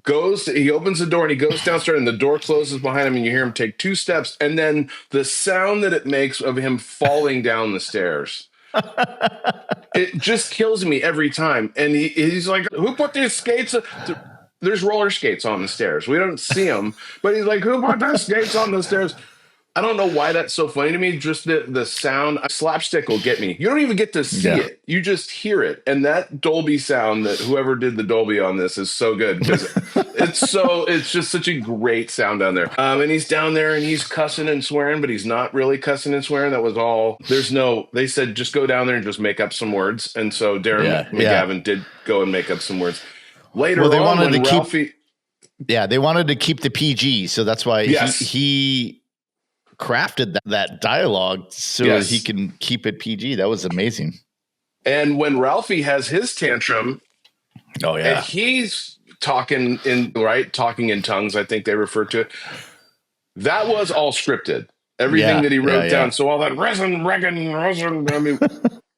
opens the door and he goes downstairs and the door closes behind him and you hear him take 2 steps, and then the sound that it makes of him falling down the stairs. It just kills me every time. And he's like, who put these skates? There's roller skates on the stairs. We don't see them, but he's like, who put those skates on the stairs? I don't know why that's so funny to me. Just the sound, slapstick will get me. You don't even get to see it. You just hear it. And that Dolby sound that whoever did the Dolby on this is so good because it's just such a great sound down there. And he's down there and he's cussing and swearing, but he's not really cussing and swearing. That was all. They said, just go down there and just make up some words. And so Darren McGavin did go and make up some words. Later
they
on,
wanted
when
to
Ralphie...
they wanted to keep the PG. So that's why he crafted that dialogue so he can keep it PG. That was amazing.
And when Ralphie has his tantrum, and he's talking in tongues, I think they refer to it. That was all scripted. Everything that he wrote down. So all that resin. I mean,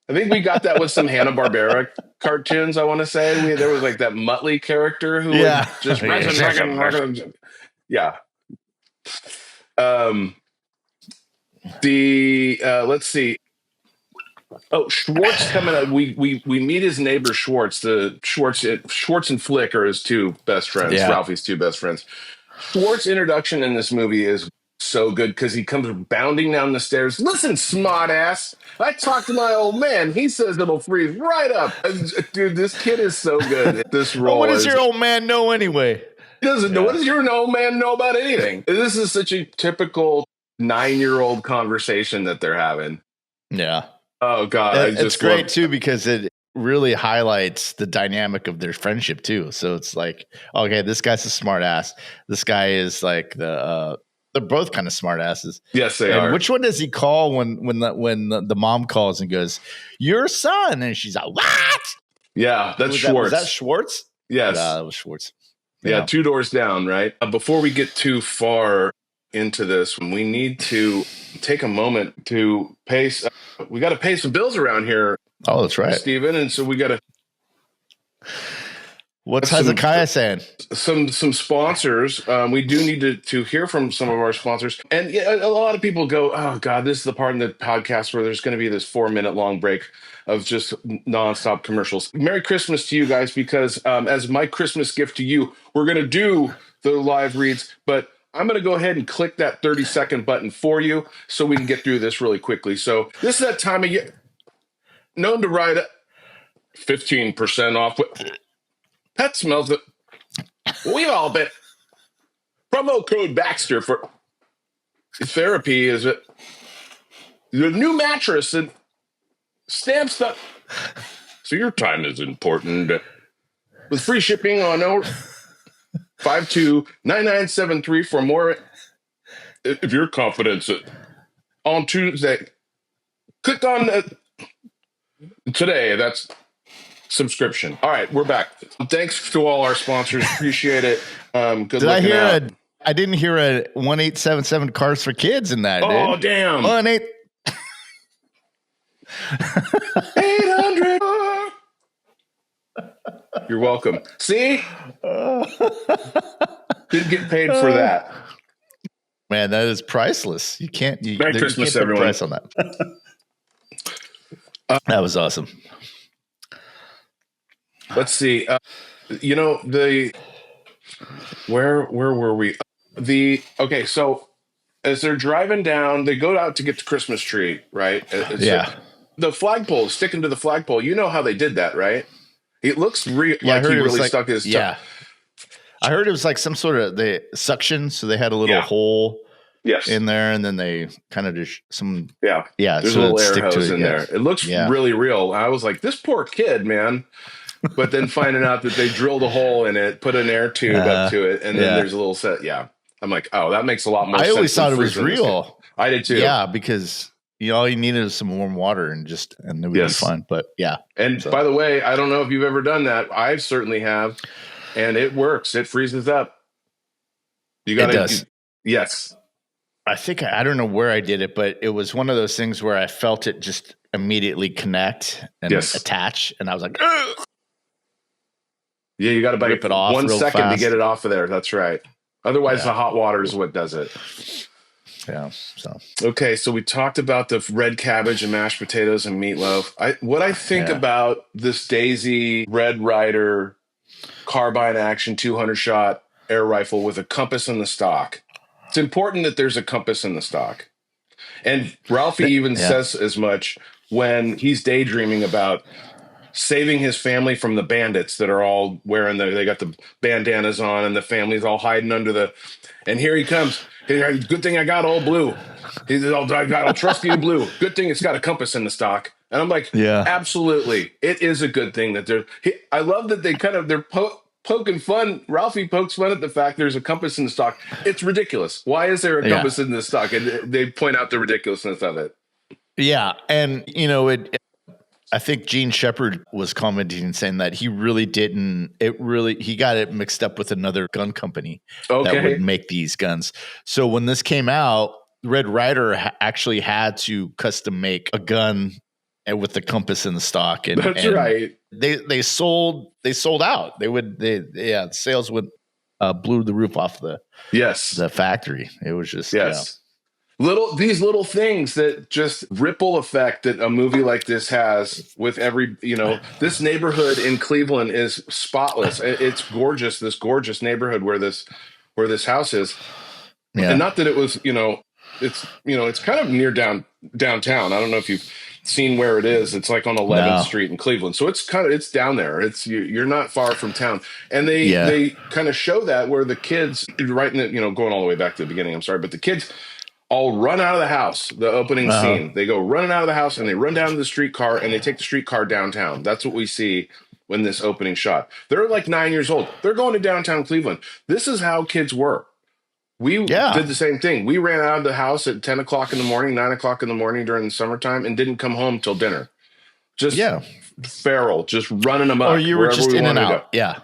I think we got that with some Hanna-Barbera cartoons. I want to say there was like that Muttley character who would just resin. Yeah. Let's see. Oh, Schwartz coming up. We meet his neighbor Schwartz. Schwartz and Flick are his 2 best friends. Yeah. Ralphie's 2 best friends. Schwartz's introduction in this movie is so good because he comes bounding down the stairs. Listen, smart ass. I talked to my old man. He says it'll freeze right up. Dude, this kid is so good. This role.
What does your old man know anyway?
He doesn't know. What does your old man know about anything? This is such a typical 9-year-old conversation that they're having.
Yeah.
Oh God,
it's great too because it really highlights the dynamic of their friendship too. So it's like, okay, this guy's a smart ass. This guy is like they're both kind of smart asses.
Yes, they are.
Which one does he call when the mom calls and goes, "Your son," and she's like, "What?"
Yeah, that's Schwartz.
Was that Schwartz?
Yes,
that was Schwartz.
Yeah, 2 doors down, right? Before we get too far into this, we need to take a moment to pay. We got to pay some bills around here.
Oh, that's right,
Steven. And so we got to.
What's Hezekiah saying?
Some sponsors. We do need to hear from some of our sponsors. And a lot of people go, oh, God, this is the part in the podcast where there's going to be this 4-minute long break of just nonstop commercials. Merry Christmas to you guys, because as my Christmas gift to you, we're going to do the live reads, but I'm going to go ahead and click that 30-second button for you so we can get through this really quickly. So this is that time of year known to ride 15% off. Pet smells it. We've all been. Promo code Baxter for therapy is it. The new mattress and stamp stuff. So your time is important. With free shipping on 529973 for more. If you're confident on Tuesday, click on today. That's subscription. All right, we're back. Thanks to all our sponsors. Appreciate it. Good
Did I hear I didn't hear a 1877 Cars for Kids in that.
Oh, damn. 800. You're welcome. See? Didn't get paid for that.
Man, that is priceless. You can't.
Merry Christmas, everyone.
Price on that. That was awesome.
Let's see. Where were we? Okay, so as they're driving down, they go out to get the Christmas tree, right?
Yeah.
The flagpole, sticking to the flagpole. You know how they did that, right? It looks like he really stuck his tongue.
Yeah. I heard it was like some sort of the suction, so they had a little hole in there, and then they kind of just there's
a little air hose in there. It looks really real. I was like, this poor kid, man. But then finding out that they drilled a hole in it, put an air tube up to it, and then there's a little set. Yeah. I'm like, oh, that makes a lot more sense.
I always thought it was real.
I did too.
Yeah, because all you needed was some warm water and it would be fine. But yeah.
And by the way, I don't know if you've ever done that. I certainly have. And it works. It freezes up. You got it. Yes.
I think I don't know where I did it, but it was one of those things where I felt it just immediately connect and attach. And I was like, ugh!
Yeah, you got to
rip it off
1 second
fast
to get it off of there. That's right. Otherwise, the hot water is what does it.
Yeah. So
okay, so we talked about the red cabbage and mashed potatoes and meatloaf. What I think about this Daisy Red Ryder carbine action 200 shot air rifle with a compass in the stock. It's important that there's a compass in the stock. And Ralphie even says as much when he's daydreaming about saving his family from the bandits that are all wearing they got the bandanas on and the family's all hiding under and here he comes. Good thing I got all blue. He says, I'll trust you blue. Good thing it's got a compass in the stock. And I'm like, absolutely. It is a good thing that I love that they're poking fun. Ralphie pokes fun at the fact there's a compass in the stock. It's ridiculous. Why is there a compass in the stock? And they point out the ridiculousness of it.
Yeah. And, I think Gene Shepard was commenting and saying that he really he got it mixed up with another gun company that would make these guns. So when this came out, Red Ryder actually had to custom make a gun with the compass in the stock. And
that's right.
They sold out. The sales blew the roof off the factory. It was just
these little things that just ripple effect that a movie like this has with every, this neighborhood in Cleveland is spotless. It's gorgeous. This gorgeous neighborhood where this house is. And not that it was, it's kind of near downtown. I don't know if you've seen where it is. It's like on 11th Street in Cleveland. So it's down there. You're not far from town. And they kind of show that where the kids right in the, going all the way back to the beginning, I'm sorry, but the kids all run out of the house, the opening scene. They go running out of the house and they run down to the streetcar and they take the streetcar downtown. That's what we see when this opening shot. They're like 9 years old. They're going to downtown Cleveland. This is how kids were. We did the same thing. We ran out of the house at 10 o'clock in the morning, 9 o'clock in the morning during the summertime and didn't come home till dinner. Just feral, just running them up.
Or you were just in and out. Yeah.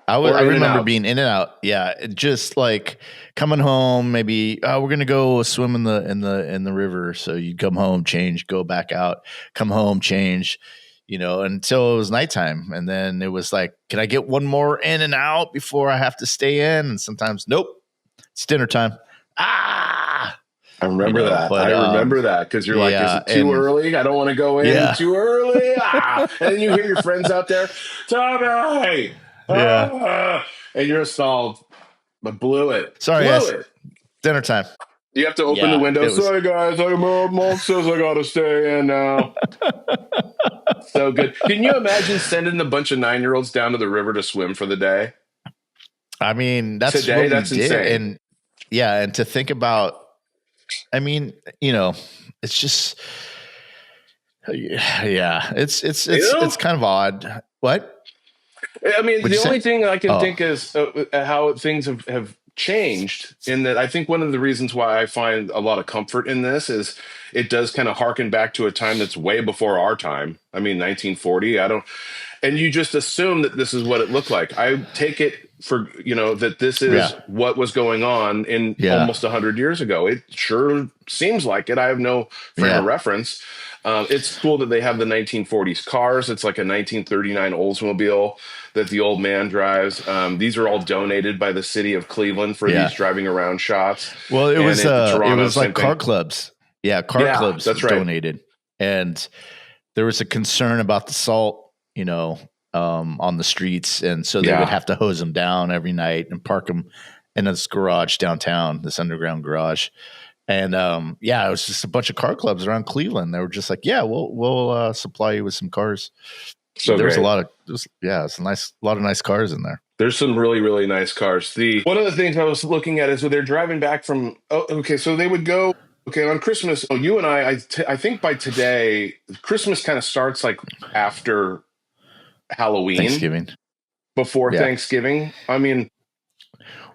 I remember being in and out. Yeah. Just like coming home, maybe, we're going to go swim in the river. So you'd come home, change, go back out, come home, change, until it was nighttime. And then it was like, can I get one more in and out before I have to stay in? And sometimes, nope. It's dinner time. I
remember that. But, I remember that because you're like, is it too early? I don't want to go in too early. And then you hear your friends out there, Toby. And you're stalled, but blew it.
Sorry, guys. Dinner time.
You have to open the window. Sorry, guys. Mom says I got to stay in now. So good. Can you imagine sending a bunch of 9-year-olds down to the river to swim for the day?
I mean, that's
today.
What
that's
we did.
insane.
And to think about, I mean, it's just, it's kind of odd. What?
I mean, the only thing I can think is how things have changed. In that, I think one of the reasons why I find a lot of comfort in this is it does kind of harken back to a time that's way before our time. I mean, 1940. And you just assume that this is what it looked like. I take it for, that this is what was going on in almost 100 years ago. It sure seems like it. I have no frame of reference. It's cool that they have the 1940s cars. It's like a 1939 Oldsmobile that the old man drives. These are all donated by the city of Cleveland for these driving around shots.
Well, it was like car clubs. Yeah, car clubs
that's right.
Donated. And there was a concern about the salt, on the streets. And so they would have to hose them down every night and park them in this garage downtown, this underground garage. And it was just a bunch of car clubs around Cleveland. They were just like, we'll supply you with some cars. So there's a lot of, it's a lot of nice cars in there.
There's some really, really nice cars. One of the things I was looking at is when they're driving back from, so they would go, on Christmas. Oh, you and I think by today, Christmas kind of starts like after Halloween,
Thanksgiving,
before Thanksgiving. I mean,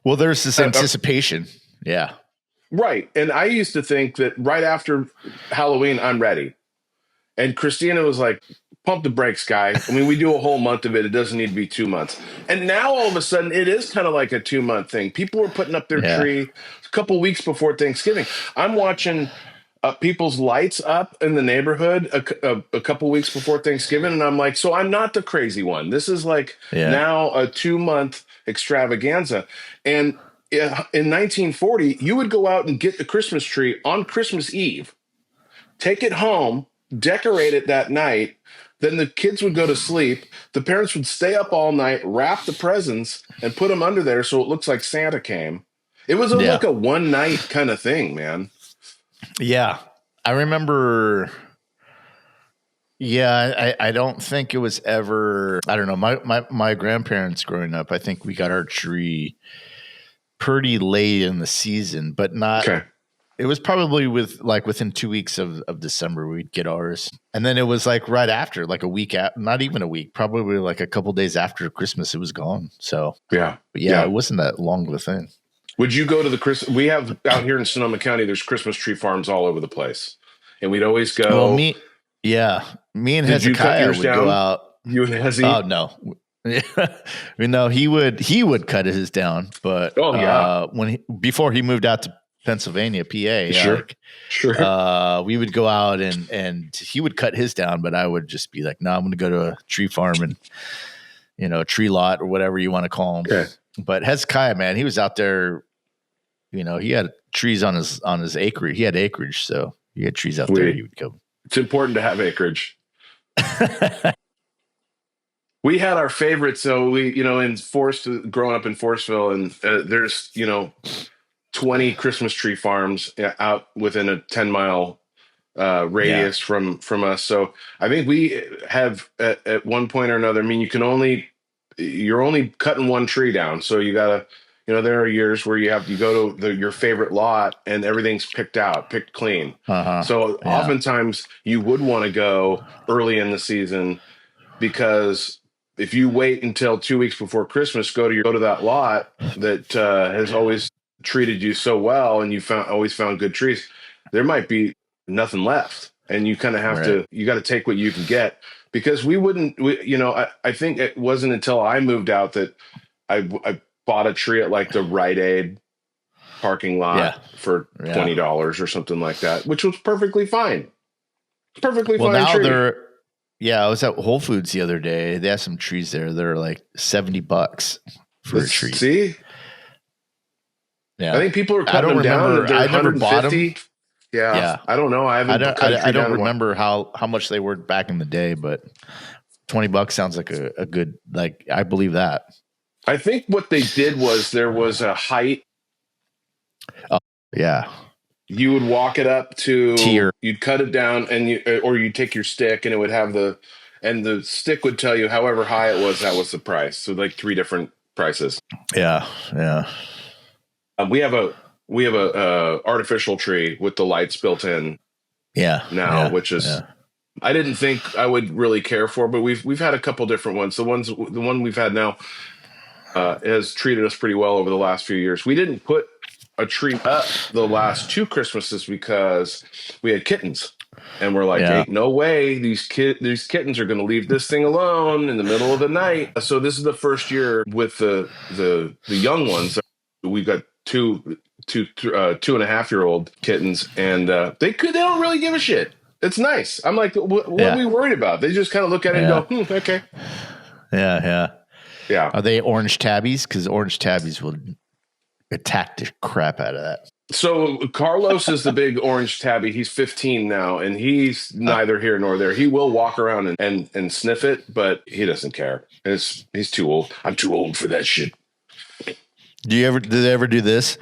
well, there's this anticipation.
Right. And I used to think that right after Halloween, I'm ready. And Christina was like, pump the brakes, guy. I mean, we do a whole month of it. It doesn't need to be 2 months. And now all of a sudden it is kind of like a 2-month thing. People were putting up their tree a couple weeks before Thanksgiving. I'm watching people's lights up in the neighborhood a couple weeks before Thanksgiving. And I'm like, so I'm not the crazy one. This is like now a 2-month extravaganza. And in 1940, you would go out and get the Christmas tree on Christmas Eve, take it home, decorate it that night. Then the kids would go to sleep. The parents would stay up all night, wrap the presents, and put them under there so it looks like Santa came. It was like a one night kind of thing, man.
Yeah. I remember. Yeah, I don't think it was ever. I don't know. My grandparents growing up, I think we got our tree pretty late in the season, but not. Okay. It was probably within 2 weeks of December we'd get ours, and then it was like right after, like a week not even a week, probably like a couple days after Christmas, it was gone. So it wasn't that long of a thing.
Would you go to the we have out here in Sonoma County? There's Christmas tree farms all over the place, and we'd always go.
Well, me and Hezekiah would go out.
You and Hezzy?
Oh no, he would cut his down, but before he moved out to Pennsylvania, PA. Sure. We would go out and he would cut his down, but I would just be like, no, I'm going to go to a tree farm and, a tree lot or whatever you want to call them. Okay. But Hezekiah, man, he was out there, he had trees on his acreage. He had acreage. So he had trees out there. He would go.
It's important to have acreage. We had our favorites. So we, growing up in Forestville, and there's, 20 Christmas tree farms out within a 10-mile radius from us. So I think we have at one point or another, I mean, you're only cutting one tree down. So you gotta, there are years where you go to your favorite lot and everything's picked clean. So oftentimes you would want to go early in the season, because if you wait until 2 weeks before Christmas, go to that lot that has always treated you so well, and you always found good trees, there might be nothing left, and you kind of have you got to take what you can get, because I think it wasn't until I moved out that I bought a tree at like the Rite Aid parking lot for $20 or something like that, which was perfectly fine. Perfectly fine.
Now
tree.
I was at Whole Foods the other day. They have some trees there. They're like $70 for a tree.
See?
Yeah.
I think people are cutting them down.
I never bought them.
Yeah. I don't know. I
don't remember how much they were back in the day, but $20 sounds like a good, like, I believe that.
I think what they did was there was a height.
Oh, yeah.
You would walk it up to
tier.
You'd cut it down, or you'd take your stick, and it would have the stick would tell you however high it was, that was the price. So like 3 different prices.
Yeah.
We have a artificial tree with the lights built in. Now, which is I didn't think I would really care for, but we've had a couple different ones. The one we've had now has treated us pretty well over the last few years. We didn't put a tree up the last 2 Christmases because we had kittens, and we're like, ain't no way these kittens are going to leave this thing alone in the middle of the night. So this is the first year with the young ones. We've got two 2.5-year-old kittens, and they don't really give a shit. It's nice. I'm like, what are we worried about? They just kind of look at it and go, okay.
Yeah.
Yeah.
Are they orange tabbies? Because orange tabbies will attack the crap out of that.
So Carlos is the big orange tabby. He's 15 now, and he's neither here nor there. He will walk around and sniff it, but he doesn't care. He's too old. I'm too old for that shit.
Did they ever do this?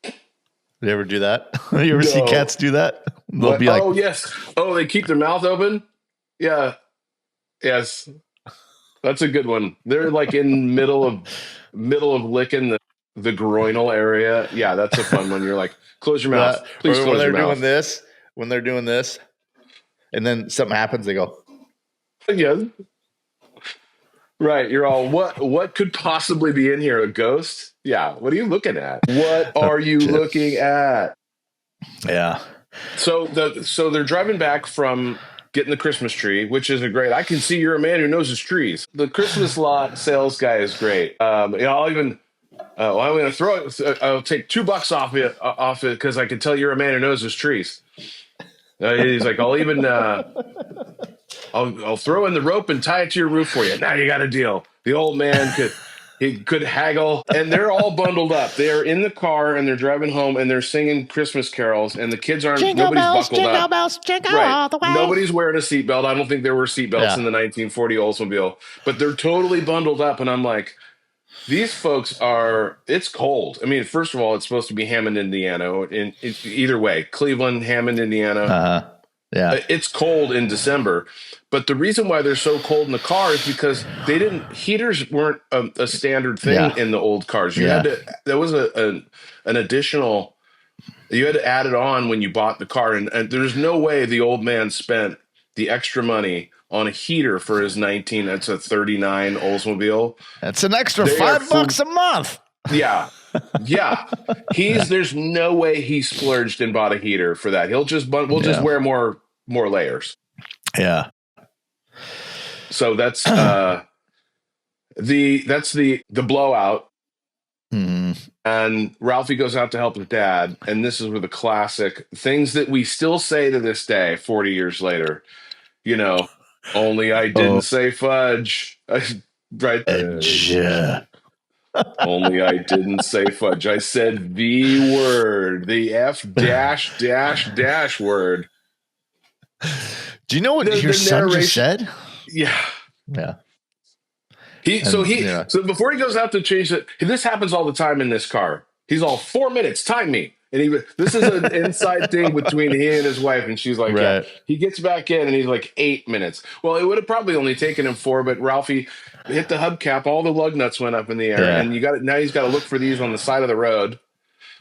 Did you ever do that? You ever see cats do that? They'll be like,
oh yes. Oh, they keep their mouth open. Yeah. Yes. That's a good one. They're like in middle of licking the groinal area. Yeah, that's a fun one. You're like, close your mouth. Please close your mouth.
When they're doing this, and then something happens, they go,
yeah. Right. You're all, what could possibly be in here? A ghost? Yeah. What are you looking at? What are you looking at?
Yeah.
So they're driving back from getting the Christmas tree, which is I can see you're a man who knows his trees. The Christmas lot sales guy is great. I'm going to throw it. I'll take $2 off it because I can tell you're a man who knows his trees. He's like, I'll throw in the rope and tie it to your roof for you. Now you got a deal. The old man could haggle, and they're all bundled up. They're in the car and they're driving home and they're singing Christmas carols, and the kids nobody's buckled
jingle
up.
Bells, jingle all the way.
Nobody's wearing a seatbelt. I don't think there were seatbelts in the 1940 Oldsmobile, but they're totally bundled up. And I'm like, these folks it's cold. I mean, first of all, it's supposed to be Hammond, Indiana. Either way, Cleveland, Hammond, Indiana.
Yeah.
It's cold in December, but the reason why they're so cold in the car is because heaters weren't a standard thing in the old cars. There was an additional, you had to add it on when you bought the car. And there's no way the old man spent the extra money on a heater for his that's a 39 Oldsmobile.
That's an extra $5 a month.
Yeah. Yeah. There's no way he splurged and bought a heater for that. We'll just wear more layers.
Yeah.
So that's the blowout.
Mm-hmm.
And Ralphie goes out to help his dad, and this is where the classic things that we still say to this day 40 years later, only I didn't say fudge. Right. Only I didn't say fudge. I said the word, the F dash word.
Do you know what your son just said?
Yeah.
Yeah.
So before he goes out to change it, this happens all the time in this car. He's all 4 minutes, time me. And this is an inside thing between he and his wife, and she's like,
right.
yeah. He gets back in, and he's like 8 minutes. Well, it would have probably only taken him 4, but Ralphie hit the hubcap, all the lug nuts went up in the air, and now he's got to look for these on the side of the road,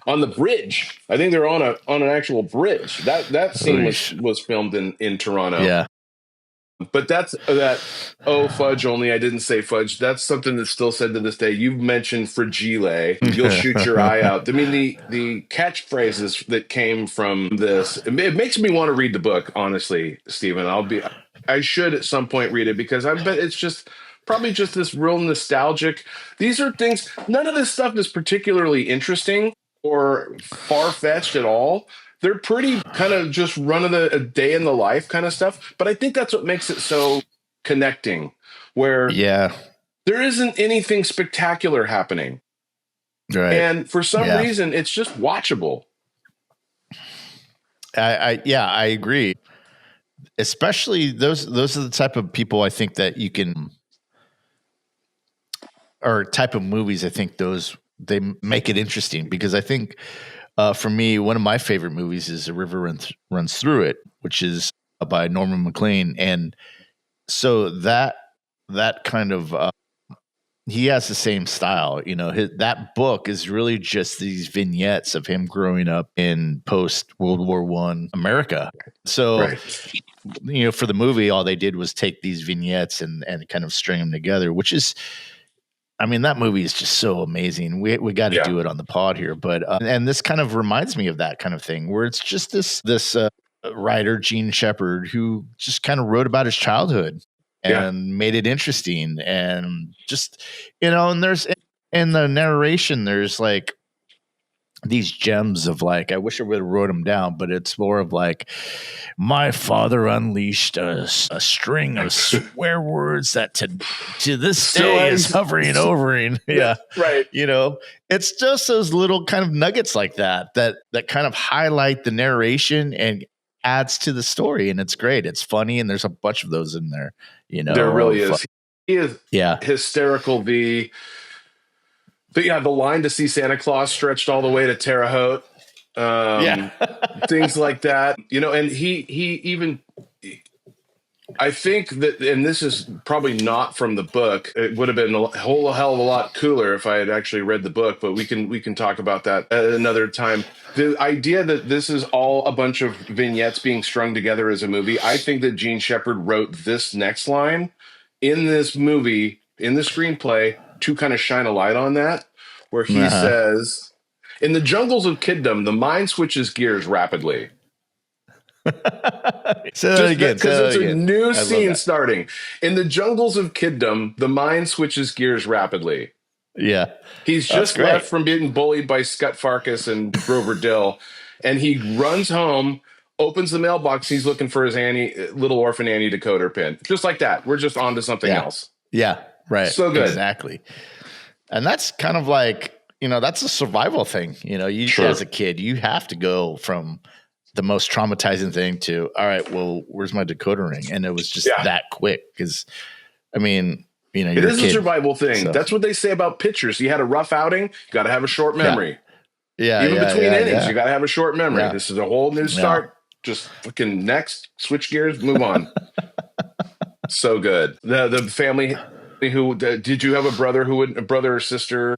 on the bridge. I think they're on an actual bridge. That scene was filmed in Toronto.
Yeah.
But that's fudge only. I didn't say fudge. That's something that's still said to this day. You've mentioned fragile. You'll shoot your eye out. I mean, the catchphrases that came from this, it makes me want to read the book, honestly, Stephen. I should at some point read it, because I bet it's just probably just this real nostalgic. These are things, none of this stuff is particularly interesting or far-fetched at all. They're pretty kind of just a day in the life kind of stuff. But I think that's what makes it so connecting, where there isn't anything spectacular happening.
Right.
And for some reason, it's just watchable.
I agree. Especially those are the type of people I think that you can, or type of movies. I think they make it interesting, because I think, for me, one of my favorite movies is A River Runs Through It, which is by Norman MacLean. And so that kind of, he has the same style. That book is really just these vignettes of him growing up in post-World War I America. So, for the movie, all they did was take these vignettes and kind of string them together, which is, I mean, that movie is just so amazing. We got to do it on the pod here, but and this kind of reminds me of that kind of thing, where it's just this writer, Gene Shepherd, who just kind of wrote about his childhood and made it interesting, and just and there's in the narration, there's like these gems of like, I wish I would have wrote them down, but it's more of like, my father unleashed a string of swear words that to this day is hovering over him. Yeah.
Right.
It's just those little kind of nuggets like that kind of highlight the narration and adds to the story. And it's great. It's funny. And there's a bunch of those in there,
There really is. He is hysterical. The line to see Santa Claus stretched all the way to Terre Haute. Things like that, and he even, I think that, and this is probably not from the book, it would have been a whole hell of a lot cooler if I had actually read the book, but we can talk about that at another time. The idea that this is all a bunch of vignettes being strung together as a movie, I think that Gene Shepherd wrote this next line in this movie, in the screenplay, to kind of shine a light on that, where he says, in the jungles of kiddom, the mind switches gears rapidly.
Say that again.
Because it's a new scene starting. In the jungles of kiddom, the mind switches gears rapidly.
Yeah.
He's just left from being bullied by Scut Farkas and Grover Dill, and he runs home, opens the mailbox, he's looking for his little orphan Annie decoder pin. Just like that. We're just on to something else.
Yeah, right.
So good.
Exactly. And that's kind of like, that's a survival thing. As a kid, you have to go from the most traumatizing thing to, all right, well, where's my decoder ring? And it was just that quick. Because, I mean, it is a
survival thing. So. That's what they say about pitchers. You had a rough outing, you got to have a short memory. Even between innings, you got to have a short memory. Yeah. This is a whole new start. Just fucking next, switch gears, move on. So good. The family who, did you have a brother or sister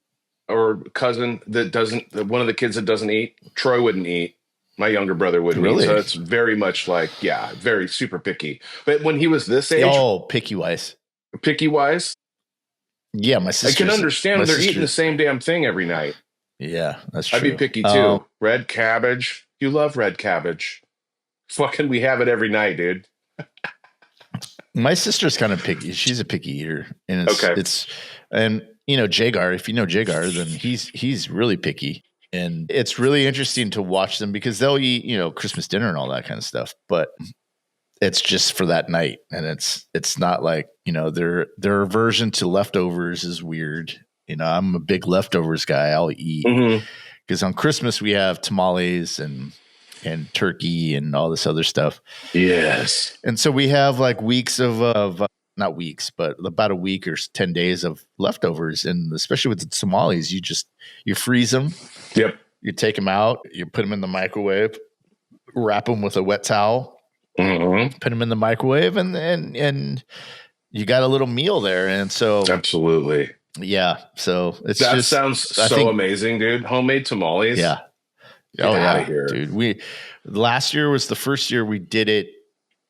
or cousin one of the kids that doesn't eat? Troy wouldn't eat. My younger brother wouldn't eat. So it's very much like, very super picky. But when he was this age.
Oh, picky wise. Yeah, my sister.
I can understand they're eating the same damn thing every night.
Yeah, that's true.
I'd be picky too. Red cabbage. You love red cabbage. Fucking, we have it every night, dude.
My sister's kind of picky. She's a picky eater. And Jagar, if you know Jagar, then he's really picky. And it's really interesting to watch them because they'll eat, Christmas dinner and all that kind of stuff. But it's just for that night. And it's not like, their aversion to leftovers is weird. I'm a big leftovers guy. I'll eat. Because on Christmas we have tamales and turkey and all this other stuff.
Yes.
And so we have like weeks of not weeks, but about a week or 10 days of leftovers. And especially with the tamales, you freeze them.
Yep.
You take them out, you put them in the microwave, wrap them with a wet towel, put them in the microwave, and you got a little meal there. And so
absolutely.
Yeah. So
that sounds so amazing, dude. Homemade tamales.
Yeah.
Get out of here.
Dude. Last year was the first year we did it.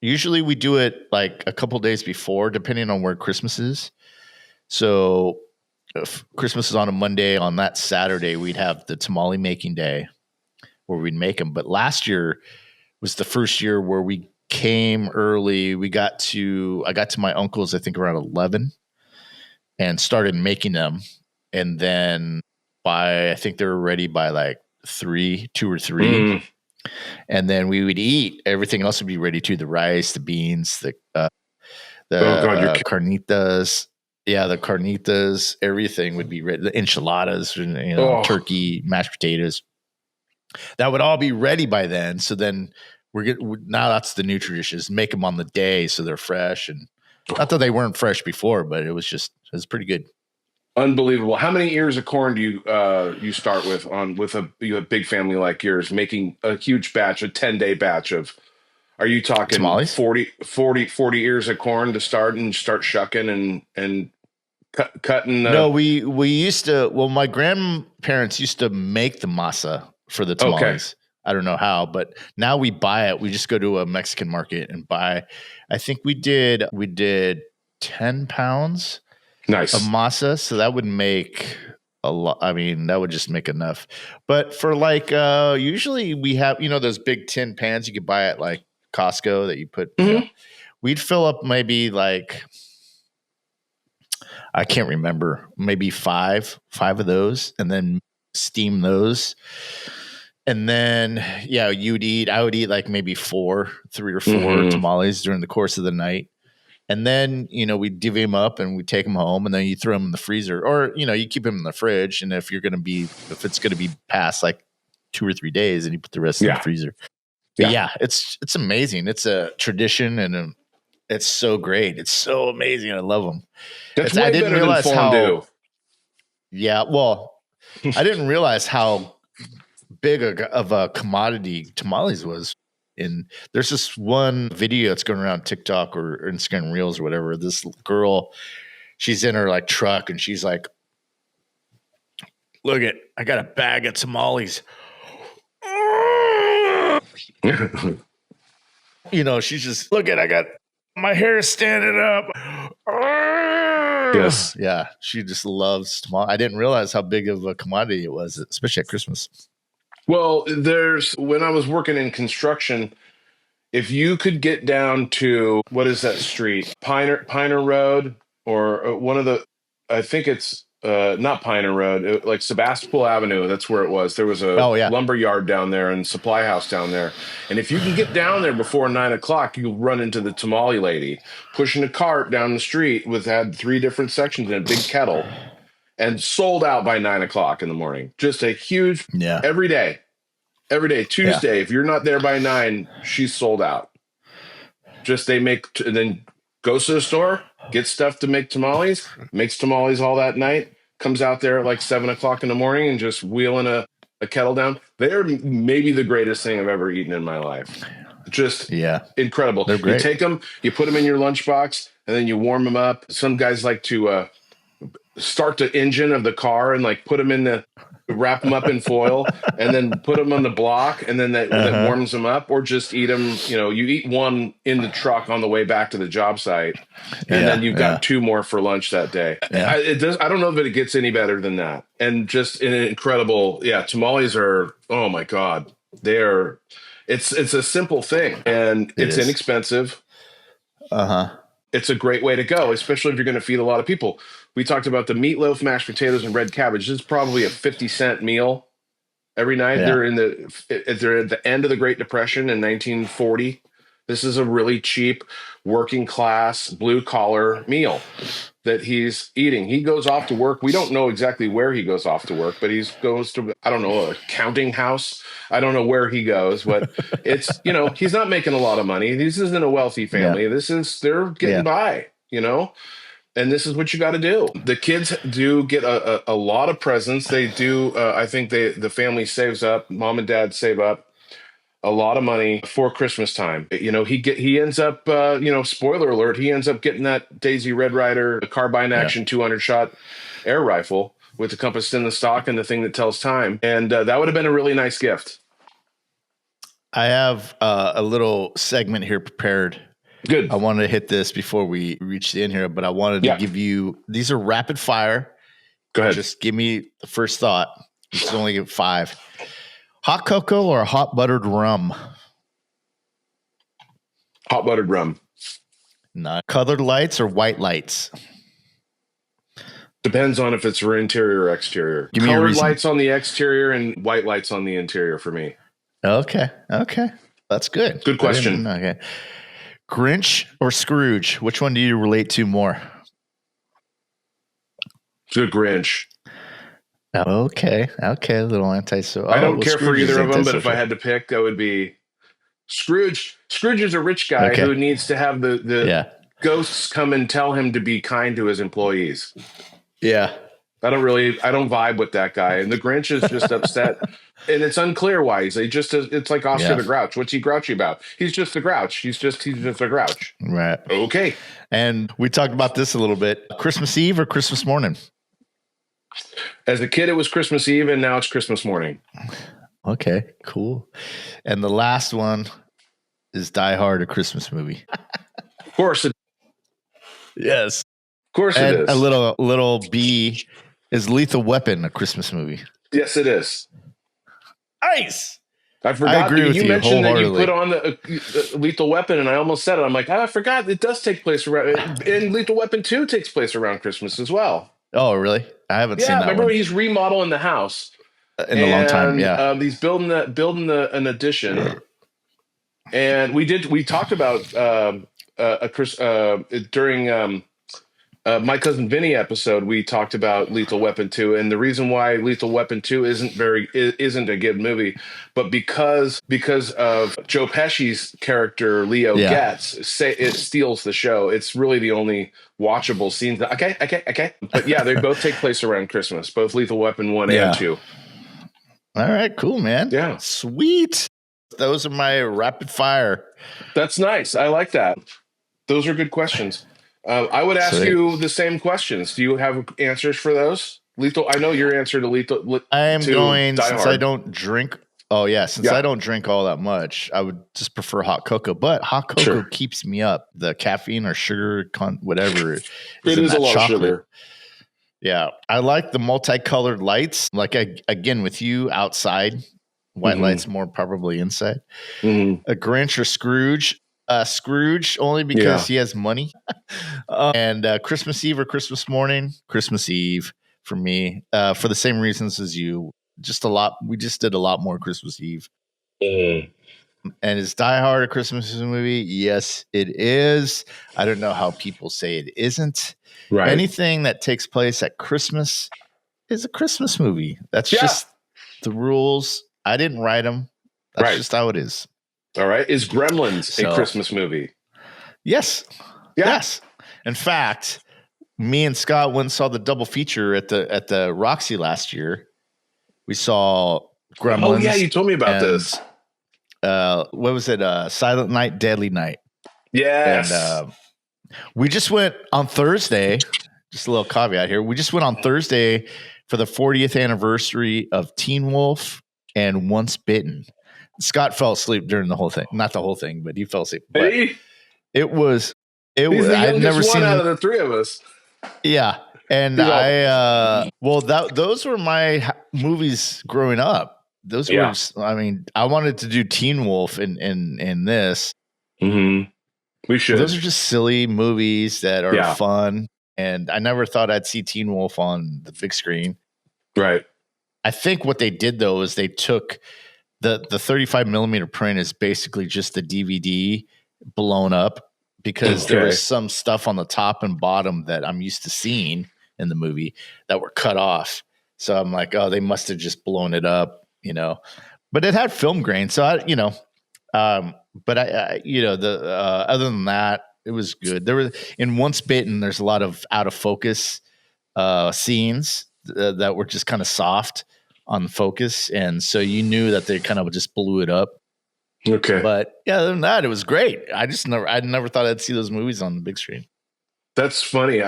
Usually we do it like a couple days before, depending on where Christmas is. So if Christmas is on a Monday, on that Saturday, we'd have the tamale making day where we'd make them. But last year was the first year where we came early. I got to my uncle's, I think around 11, and started making them. And then I think they were ready by like 2 or 3. And then we would eat. Everything else would be ready too. The rice, the beans, the carnitas. Yeah, the carnitas, everything would be ready. The enchiladas, turkey, mashed potatoes. That would all be ready by then. So then now that's the new tradition, is make them on the day so they're fresh. And not that they weren't fresh before, but it was pretty good.
Unbelievable. How many ears of corn do you start with a big family like yours, making a huge batch, a 10-day batch of, are you talking
tamales?
40 ears of corn to start shucking and cutting?
No, we used to, my grandparents used to make the masa for the tamales. Okay. I don't know how, but now we buy it. We just go to a Mexican market and buy, I think we did 10 pounds.
Nice.
Of masa, so that would make a lot. I mean, that would just make enough. But for like, usually we have, those big tin pans you could buy at like Costco that you put. We'd fill up maybe like, I can't remember, maybe five of those, and then steam those. And then, I would eat like maybe 3 or 4 tamales during the course of the night. And then, we'd divvy them up and we'd take them home, and then you throw them in the freezer, or, you keep them in the fridge. And if it's going to be past like 2 or 3 days, and you put the rest in the freezer. But it's amazing. It's a tradition, and it's so great. It's so amazing. I love them.
I didn't realize how.
Yeah. Well, I didn't realize how big of a commodity tamales was. And there's this one video that's going around TikTok or Instagram Reels or whatever. This girl, she's in her like truck, and she's like, "Look I got a bag of tamales." She's just, I got my hair standing up.
Yes.
Yeah. She just loves tamales. I didn't realize how big of a commodity it was, especially at Christmas.
Well, when I was working in construction, if you could get down to, what is that street? Piner Road, or one of the, I think it's not Piner Road, like Sebastopol Avenue. That's where it was. There was a lumber yard down there and supply house down there. And if you can get down there before 9 o'clock, you'll run into the tamale lady pushing a cart down the street had 3 different sections in a big kettle. And sold out by 9 o'clock in the morning. Just a huge, every day, Tuesday. If you're not there by 9, she's sold out. Just and then goes to the store, gets stuff to make tamales, makes tamales all that night, comes out there at like 7 o'clock in the morning and just wheeling a kettle down. They're maybe the greatest thing I've ever eaten in my life. Just incredible.
They're great.
You take them, you put them in your lunchbox, and then you warm them up. Some guys like to start the engine of the car and like put them wrap them up in foil and then put them on the block, and then that warms them up, or just eat them. You eat one in the truck on the way back to the job site, and then you've got 2 more for lunch that day. I don't know that it gets any better than that. And just an incredible, tamales are, oh my God, it's a simple thing, and it's inexpensive. It's a great way to go, especially if you're going to feed a lot of people. We talked about the meatloaf, mashed potatoes, and red cabbage. This is probably a 50-cent meal every night. Yeah. They're at the end of the Great Depression in 1940. This is a really cheap, working class, blue collar meal that he's eating. He goes off to work. We don't know exactly where he goes off to work, but he goes to, I don't know, a counting house. I don't know where he goes, but it's, he's not making a lot of money. This isn't a wealthy family. They're getting by. And this is what you got to do. The kids do get a lot of presents. They do. I think the family saves up. Mom and dad save up a lot of money for Christmas time. He ends up, spoiler alert, he ends up getting that Daisy Red Ryder carbine action 200 shot air rifle with the compass in the stock and the thing that tells time. And that would have been a really nice gift.
I have a little segment here prepared.
Good.
I wanted to hit this before we reach the end here, but I wanted to give you, these are rapid fire.
Go ahead.
Just give me the first thought. Just only get 5. Hot cocoa or hot buttered rum?
Hot buttered rum.
No. Colored lights or white lights?
Depends on if it's for interior or exterior.
Give me a
Colored
reason.
lights on the exterior and white lights on the interior for me.
Okay. That's good.
Good question.
Okay. Grinch or Scrooge? Which one do you relate to more?
Good Grinch.
Okay. A little anti-social.
I don't care
Scrooge
for either of them, but if
antisocial.
I had to pick, that would be Scrooge. Scrooge is a rich guy who needs to have the ghosts come and tell him to be kind to his employees.
Yeah.
I don't vibe with that guy. And the Grinch is just upset. And it's unclear why. It's like Oscar the Grouch. What's he grouchy about? He's just a grouch. He's just a grouch.
Right.
Okay.
And we talked about this a little bit. Christmas Eve or Christmas morning?
As a kid, it was Christmas Eve, and now it's Christmas morning.
Okay, cool. And the last one is Die Hard, a Christmas movie.
Of course it
Yes.
Of course
and
it is.
A little B is Lethal Weapon, a Christmas movie.
Yes, it is.
Nice.
I forgot.
agree with
you
you
mentioned that you
wholeheartedly.
put on the Lethal Weapon, and I almost said it. I'm like, I forgot. It does take place around, and Lethal Weapon 2 takes place around Christmas as well.
Oh, really? I haven't seen that
remember
one.
when he's remodeling the house
In a long time, yeah.
He's building an addition, and we talked about during My Cousin Vinny episode. We talked about Lethal Weapon 2, and the reason why Lethal Weapon 2 isn't a good movie, but because of Joe Pesci's character Leo Getz, it steals the show. It's really the only watchable scene. Okay. But yeah, they both take place around Christmas. Both Lethal Weapon 1 and 2.
All right, cool, man.
Yeah.
Sweet. Those are my rapid fire.
That's nice. I like that. Those are good questions. I would ask you the same questions. Do you have answers for those? Lethal. I know your answer to Lethal.
I am going,
Die
since
Hard.
I don't drink. Oh yeah, since I don't drink all that much, I would just prefer hot cocoa. But hot cocoa keeps me up. The caffeine or sugar, whatever it
is a lot of sugar.
Yeah, I like the multicolored lights. Like again with you outside, white lights more probably inside.
Mm-hmm.
A Grinch or Scrooge. Scrooge only because he has money. And Christmas Eve or Christmas morning. Christmas Eve for me, for the same reasons as you. Just a lot. We just did a lot more Christmas Eve. And is Die Hard a Christmas movie? Yes, it is. I don't know how people say it isn't.
Right.
Anything that takes place at Christmas is a Christmas movie. That's just the rules. I didn't write them. That's just how it is.
All right. Is Gremlins a Christmas movie?
Yes.
Yeah.
Yes. In fact, me and Scott went and saw the double feature at the Roxy last year. We saw Gremlins.
Oh yeah, you told me about this.
What was it? Silent Night, Deadly Night.
Yes.
And we just went on Thursday. Just a little caveat here. We just went on Thursday for the 40th anniversary of Teen Wolf and Once Bitten. Scott fell asleep during the whole thing. Not the whole thing, but he fell asleep. But it was.
He's the
I've never
youngest
seen
one out of the three of us.
Yeah, and those were my movies growing up. Those were. I mean, I wanted to do Teen Wolf in this.
Mm-hmm. We should.
Those are just silly movies that are fun, and I never thought I'd see Teen Wolf on the big screen.
Right.
I think what they did though is they took the 35 millimeter print is basically just the DVD blown up because there was some stuff on the top and bottom that I'm used to seeing in the movie that were cut off. So I'm like, oh, they must have just blown it up, but it had film grain. So other than that, It was good. There was in Once Bitten. There's a lot of out of focus scenes that were just kind of soft on the focus, and so you knew that they kind of just blew it up.
Okay,
but yeah, other than that, it was great. I never thought I'd see those movies on the big screen.
that's funny.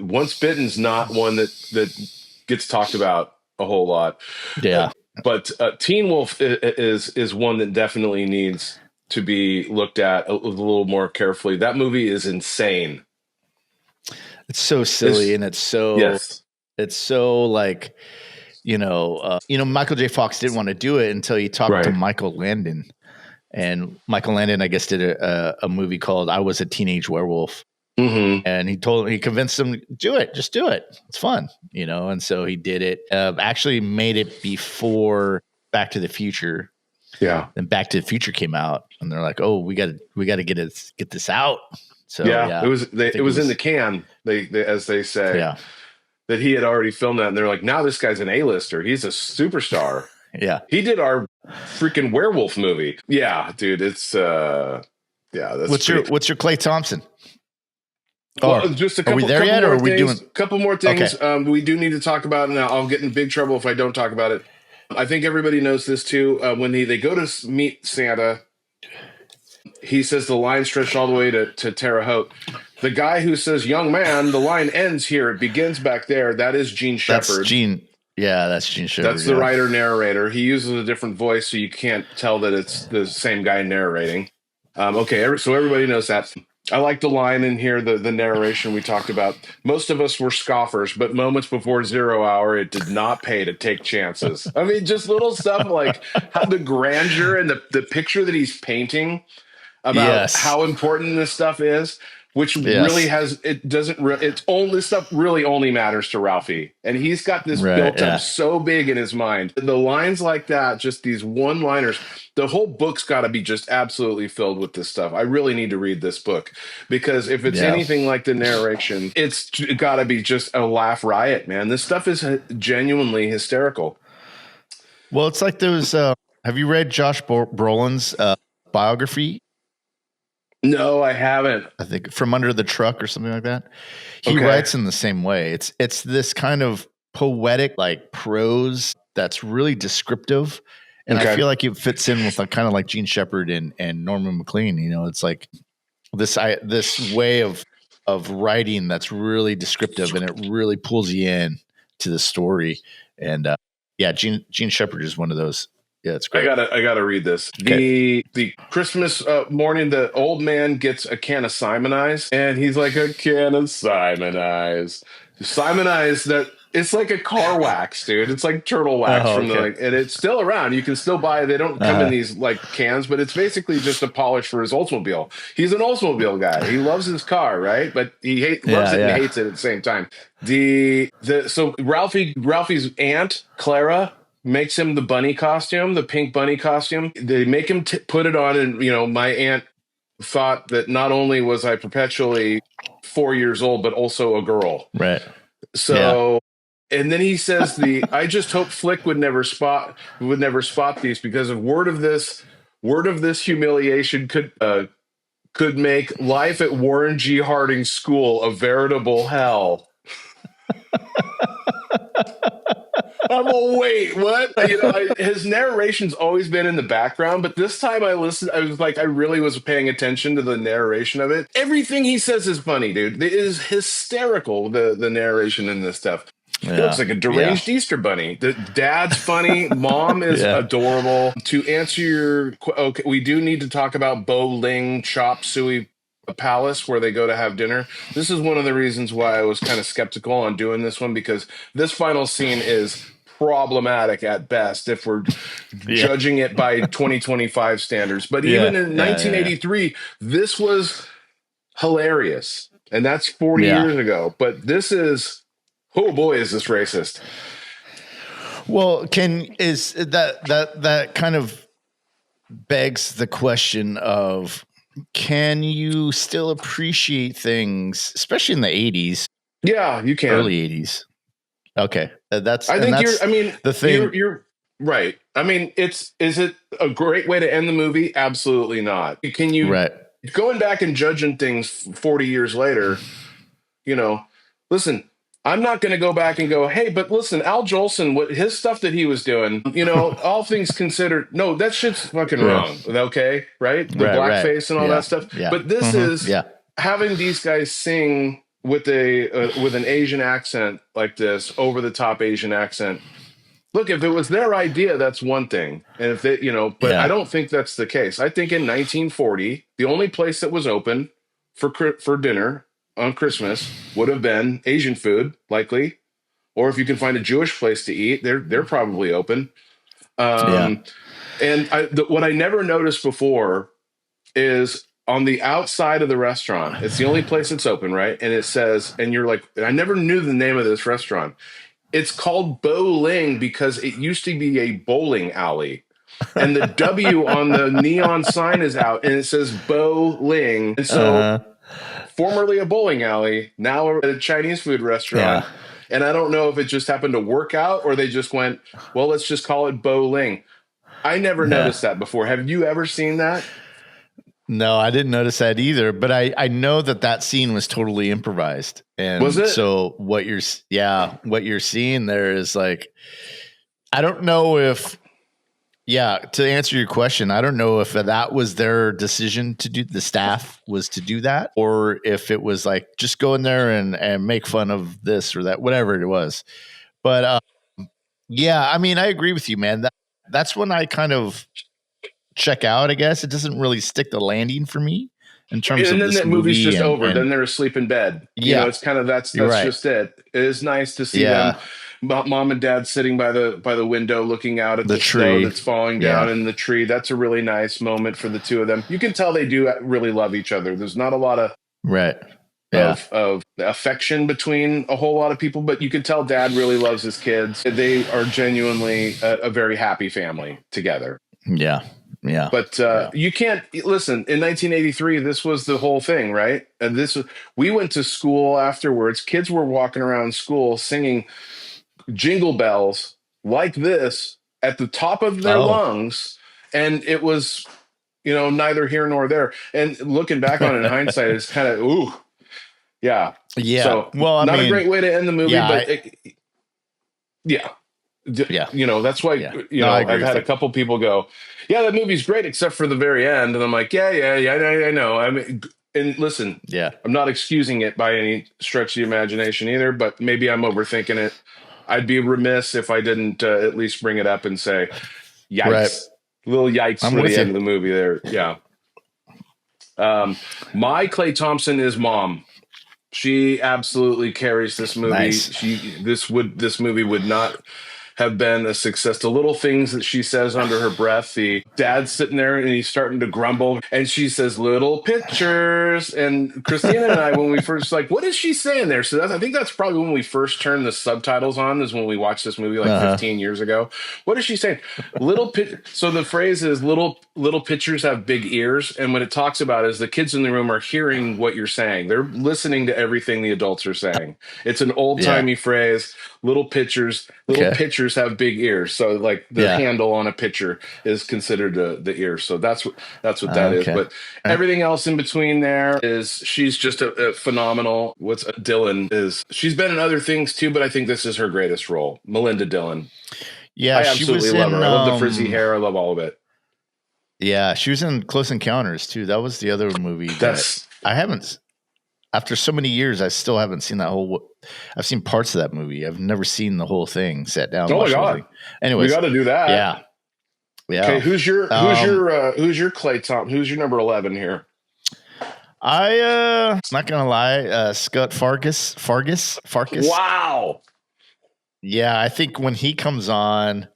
Once Bitten's not one that gets talked about a whole lot.
Yeah,
but Teen Wolf is one that definitely needs to be looked at a little more carefully. That movie is insane.
It's so silly, and it's so like, Michael J. Fox didn't want to do it until he talked to Michael Landon, and Michael Landon, I guess, did a movie called "I Was a Teenage Werewolf," and he convinced him, just do it. It's fun, and so he did it. Actually, made it before Back to the Future.
Yeah,
and Back to the Future came out, and they're like, "Oh, we got to get this out." So
it was in the can. They as they say, that he had already filmed that, and they're like, "Now this guy's an A-lister. He's a superstar."
Yeah,
he did our freaking werewolf movie. Yeah, dude, it's that's
what's your Klay Thompson?
Well, just a couple.
Are we there yet, or are we doing
a couple more things?
Okay.
We do need to talk about it now. I'll get in big trouble if I don't talk about it. I think everybody knows this too. When they go to meet Santa, he says the line stretched all the way to Terre Haute. The guy who says, "Young man," the line ends here. It begins back there. That is Gene Shepard.
That's Gene Shepard.
That's the writer narrator. He uses a different voice, so you can't tell that it's the same guy narrating. Okay, so everybody knows that. I like the line in here, the narration we talked about. Most of us were scoffers, but moments before 0 hour, it did not pay to take chances. I mean, just little stuff like how the grandeur and the picture that he's painting about how important this stuff is, which really this stuff really only matters to Ralphie. And he's got this built up so big in his mind. The lines like that, just these one-liners, the whole book's got to be just absolutely filled with this stuff. I really need to read this book, because if it's anything like the narration, it's got to be just a laugh riot, man. This stuff is genuinely hysterical.
Well, it's like those, have you read Josh Brolin's biography?
No, I haven't.
I think From Under the Truck or something like that. He writes in the same way. It's this kind of poetic, like, prose that's really descriptive, and I feel like it fits in with kind of like Gene Shepard and Norman MacLean. It's like this way of writing that's really descriptive, and it really pulls you in to the story. And Gene Shepard is one of those. Yeah, it's great.
I gotta read this. Okay. The Christmas morning, the old man gets a can of Simonize, and he's like, a can of Simonize. Simonize, that it's like a car wax, dude. It's like turtle wax and it's still around. You can still buy it. They don't come in these like cans, but it's basically just a polish for his Oldsmobile. He's an Oldsmobile guy. He loves his car, right? But he loves it and hates it at the same time. So Ralphie's aunt Clara makes him the bunny costume, the pink bunny costume. They make him put it on, and my aunt thought that not only was I perpetually 4 years old, but also a girl.
Right.
So, and then he says I just hope Flick would never spot these, because of word of this humiliation could make life at Warren G. Harding's school a veritable hell. Wait, what? His narration's always been in the background, but this time I listened. I was like, I really was paying attention to the narration of it. Everything he says is funny, dude. It is hysterical, the narration in this stuff. It looks like a deranged Easter bunny. The dad's funny. Mom is adorable. To answer your, we do need to talk about Bo Ling Chop Suey Palace, where they go to have dinner. This is one of the reasons why I was kind of skeptical on doing this one, because this final scene is problematic at best if we're judging it by 2025 standards. But even in 1983, this was hilarious, and that's 40 years ago. But this is, oh boy, is this racist.
Well, is that kind of begs the question of, can you still appreciate things, especially in the 80s?
Yeah, you can.
Early 80s. Okay. The thing.
You're right. I mean, is it a great way to end the movie? Absolutely not. Can you going back and judging things 40 years later, listen, I'm not going to go back and go, hey, but listen, Al Jolson, what his stuff that he was doing, all things considered, no, that shit's fucking wrong. Okay. Right. The blackface and all that stuff.
Yeah.
But this is having these guys sing with with an Asian accent like this, over the top Asian accent. Look, if it was their idea, that's one thing. And if they, but I don't think that's the case. I think in 1940, the only place that was open for dinner on Christmas would have been Asian food, likely. Or if you can find a Jewish place to eat, they're probably open. And what I never noticed before is on the outside of the restaurant, it's the only place that's open, right? And it says, and you're like, I never knew the name of this restaurant. It's called Bo Ling because it used to be a bowling alley. And the W on the neon sign is out and it says Bo Ling. And so formerly a bowling alley, now a Chinese food restaurant. Yeah. And I don't know if it just happened to work out or they just went, well, let's just call it Bo Ling. I never noticed that before. Have you ever seen that?
No, I didn't notice that either, but I know that scene was totally improvised. And
was it?
So what you're seeing there is like, I don't know if, to answer your question, I don't know if that was their decision to do, the staff was to do that, or if it was like, just go in there and make fun of this or that, whatever it was. But I mean, I agree with you, man. That's when I kind of check out, I guess. It doesn't really stick the landing for me in terms of this movie. And then that movie's
just over. Then they're asleep in bed. It's kind of that's right. Just it. It is nice to see them, mom and dad sitting by the window looking out at the tree that's falling down in the tree. That's a really nice moment for the two of them. You can tell they do really love each other. There's not a lot of of affection between a whole lot of people, but you can tell dad really loves his kids. They are genuinely a very happy family together.
Yeah.
But you can't listen. In 1983, this was the whole thing, right? And we went to school afterwards. Kids were walking around school singing jingle bells like this at the top of their lungs, and it was, neither here nor there. And looking back on it in hindsight, it's kind of yeah. So, well, not a great way to end the movie, but that's why I've had a couple people go, yeah, that movie's great except for the very end, and I'm like, I know. I mean, and listen, I'm not excusing it by any stretch of the imagination either, but maybe I'm overthinking it. I'd be remiss if I didn't at least bring it up and say, yikes, little yikes for the end of the movie there. Yeah. My Klay Thompson is mom. She absolutely carries this movie. Nice. This movie would not have been a success. The little things that she says under her breath, the dad's sitting there and he's starting to grumble and she says little pictures. And Christina and I, when we first what is she saying there? So I think that's probably when we first turned the subtitles on, is when we watched this movie 15 years ago. What is she saying? So the phrase is little pictures have big ears. And what it talks about is the kids in the room are hearing what you're saying. They're listening to everything the adults are saying. It's an old timey phrase. Little pitchers have big ears. So the handle on a pitcher is considered the ear. So that's what that is. But everything else in between there is, she's just a phenomenal. Dylan is, she's been in other things too, but I think this is her greatest role. Melinda Dillon. Yeah, I absolutely love her. I love the frizzy hair. I love all of it.
Yeah, she was in Close Encounters too. That was the other movie that I haven't. After so many years, I still haven't seen that whole. I've seen parts of that movie. I've never seen the whole thing. Sat down.
Oh my god! Anyways, we got to do that.
Yeah.
Okay, who's your Klay Thompson? Who's your number 11 here?
I'm not gonna lie, Scott Fargus.
Wow.
Yeah, I think when he comes on,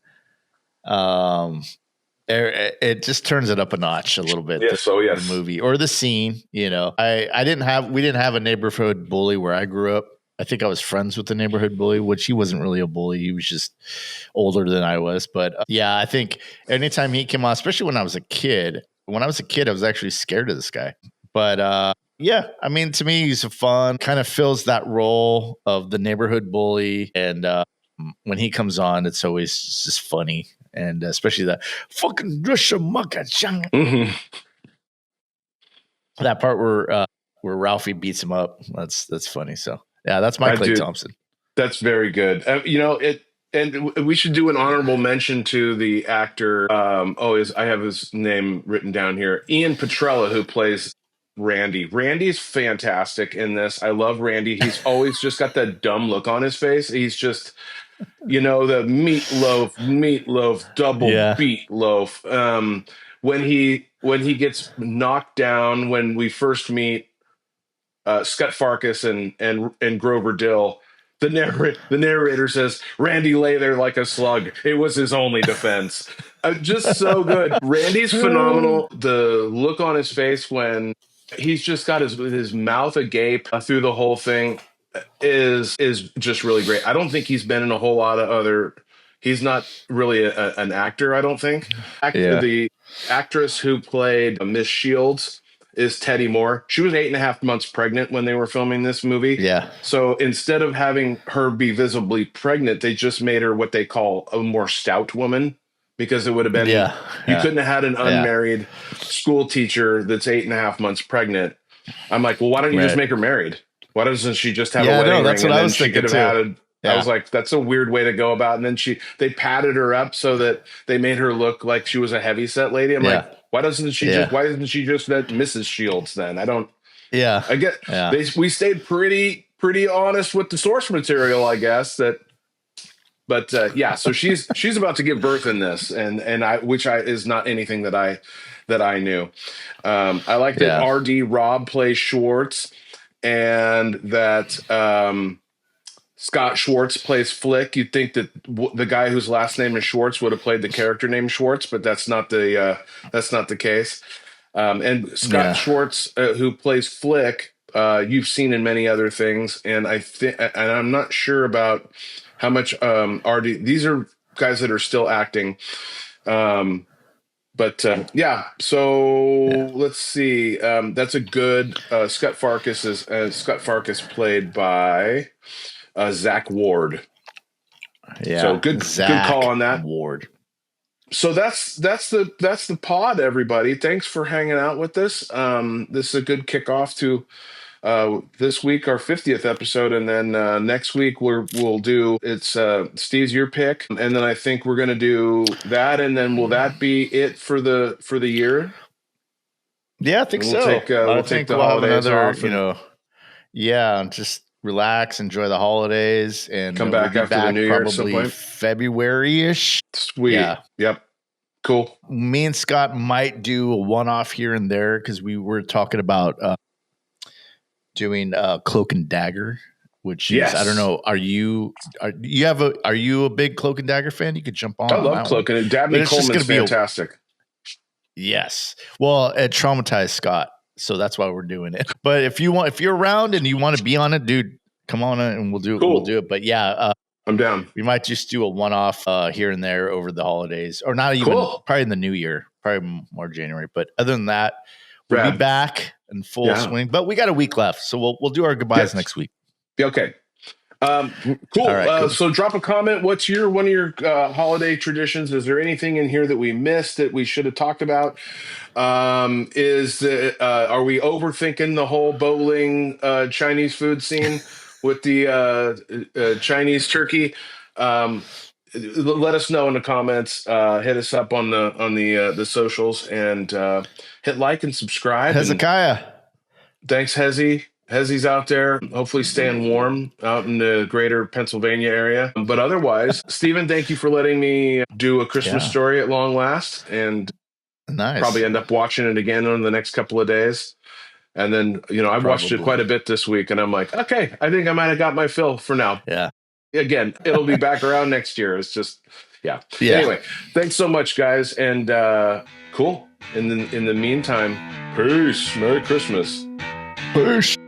it just turns it up a notch a little bit.
Yes,
the movie or the scene. We didn't have a neighborhood bully where I grew up. I think I was friends with the neighborhood bully, which he wasn't really a bully. He was just older than I was. But I think anytime he came on, especially when I was a kid, I was actually scared of this guy. But I mean, to me, he's fun, kind of fills that role of the neighborhood bully. And when he comes on, it's always just funny. And especially that fucking Russia mucka. that part where Ralphie beats him up. That's funny. So yeah, that's my Clay Thompson.
That's very good. And we should do an honorable mention to the actor. I have his name written down here. Ian Petrella, who plays Randy. Randy's fantastic in this. I love Randy. He's always just got that dumb look on his face. He's just, the meatloaf, double beatloaf. When he gets knocked down, when we first meet Scott Farkas and Grover Dill. The narrator says, Randy lay there like a slug. It was his only defense. Just so good. Randy's phenomenal. The look on his face when he's just got his mouth agape through the whole thing is just really great. I don't think he's been in a whole lot of other. He's not really an actor, I don't think. The actress who played Miss Shields is Teddy Moore. She was 8.5 months pregnant when they were filming this movie.
Yeah.
So instead of having her be visibly pregnant, they just made her what they call a more stout woman, because it would have been, you couldn't have had an unmarried school teacher that's 8.5 months pregnant. I'm like, well, why don't you just make her married? Why doesn't she just have a wedding ring?
That's what I was thinking too.
I was like, that's a weird way to go about it. And then they padded her up so that they made her look like she was a heavyset lady. I'm like, why isn't she just that Mrs. Shields then? I don't.
Yeah.
I get. We stayed pretty honest with the source material, I guess. So she's about to give birth in this, which is not anything that I knew. I like that R.D. Robb plays Schwartz, and that Scott Schwartz plays Flick. You'd think that the guy whose last name is Schwartz would have played the character named Schwartz, but that's not the case. And Scott Schwartz, who plays Flick, you've seen in many other things, and I'm not sure about how much RD. These are guys that are still acting. So let's see. That's a good Scott Farkas played by Zach Ward.
Yeah.
So good call on that.
Ward.
So that's the pod, everybody. Thanks for hanging out with us. This is a good kickoff to this week, our 50th episode, and then next week we'll do Steve's your pick, and then I think we're gonna do that, and then will that be it for the year?
Yeah, I think so.
We'll take the holidays off.
Just relax, enjoy the holidays, and
come back after the new year at some point.
February-ish.
Sweet. Yeah. Yep. Cool.
Me and Scott might do a one-off here and there because we were talking about doing Cloak and Dagger, which is, I don't know. Are you a big Cloak and Dagger fan? You could jump on.
I love Cloak and Dabney Coleman's fantastic.
Yes. Well, it traumatized Scott, so that's why we're doing it. But if you're around and you want to be on it, dude, come on in and we'll do it. Cool. We'll do it. But
I'm down.
We might just do a one-off here and there over the holidays, or not even probably in the new year, probably more January. But other than that, we'll be back in full swing. But we got a week left, so we'll do our goodbyes next week.
Okay. Cool. Cool. So drop a comment. What's one of your holiday traditions? Is there anything in here that we missed that we should have talked about? Are we overthinking the whole bowling Chinese food scene with the Chinese turkey? Let us know in the comments. Hit us up on the socials, and hit like and subscribe.
Hezekiah.
Thanks, Hezzy. Hezzy's out there, hopefully staying warm out in the greater Pennsylvania area. But otherwise, Stephen, thank you for letting me do A Christmas Story at long last, and probably end up watching it again in the next couple of days. And then, I've watched it quite a bit this week, and I'm like, okay, I think I might have got my fill for now.
Yeah.
Again, it'll be back around next year. It's just, Anyway, thanks so much, guys, and cool. In the meantime, peace. Merry Christmas.
Peace.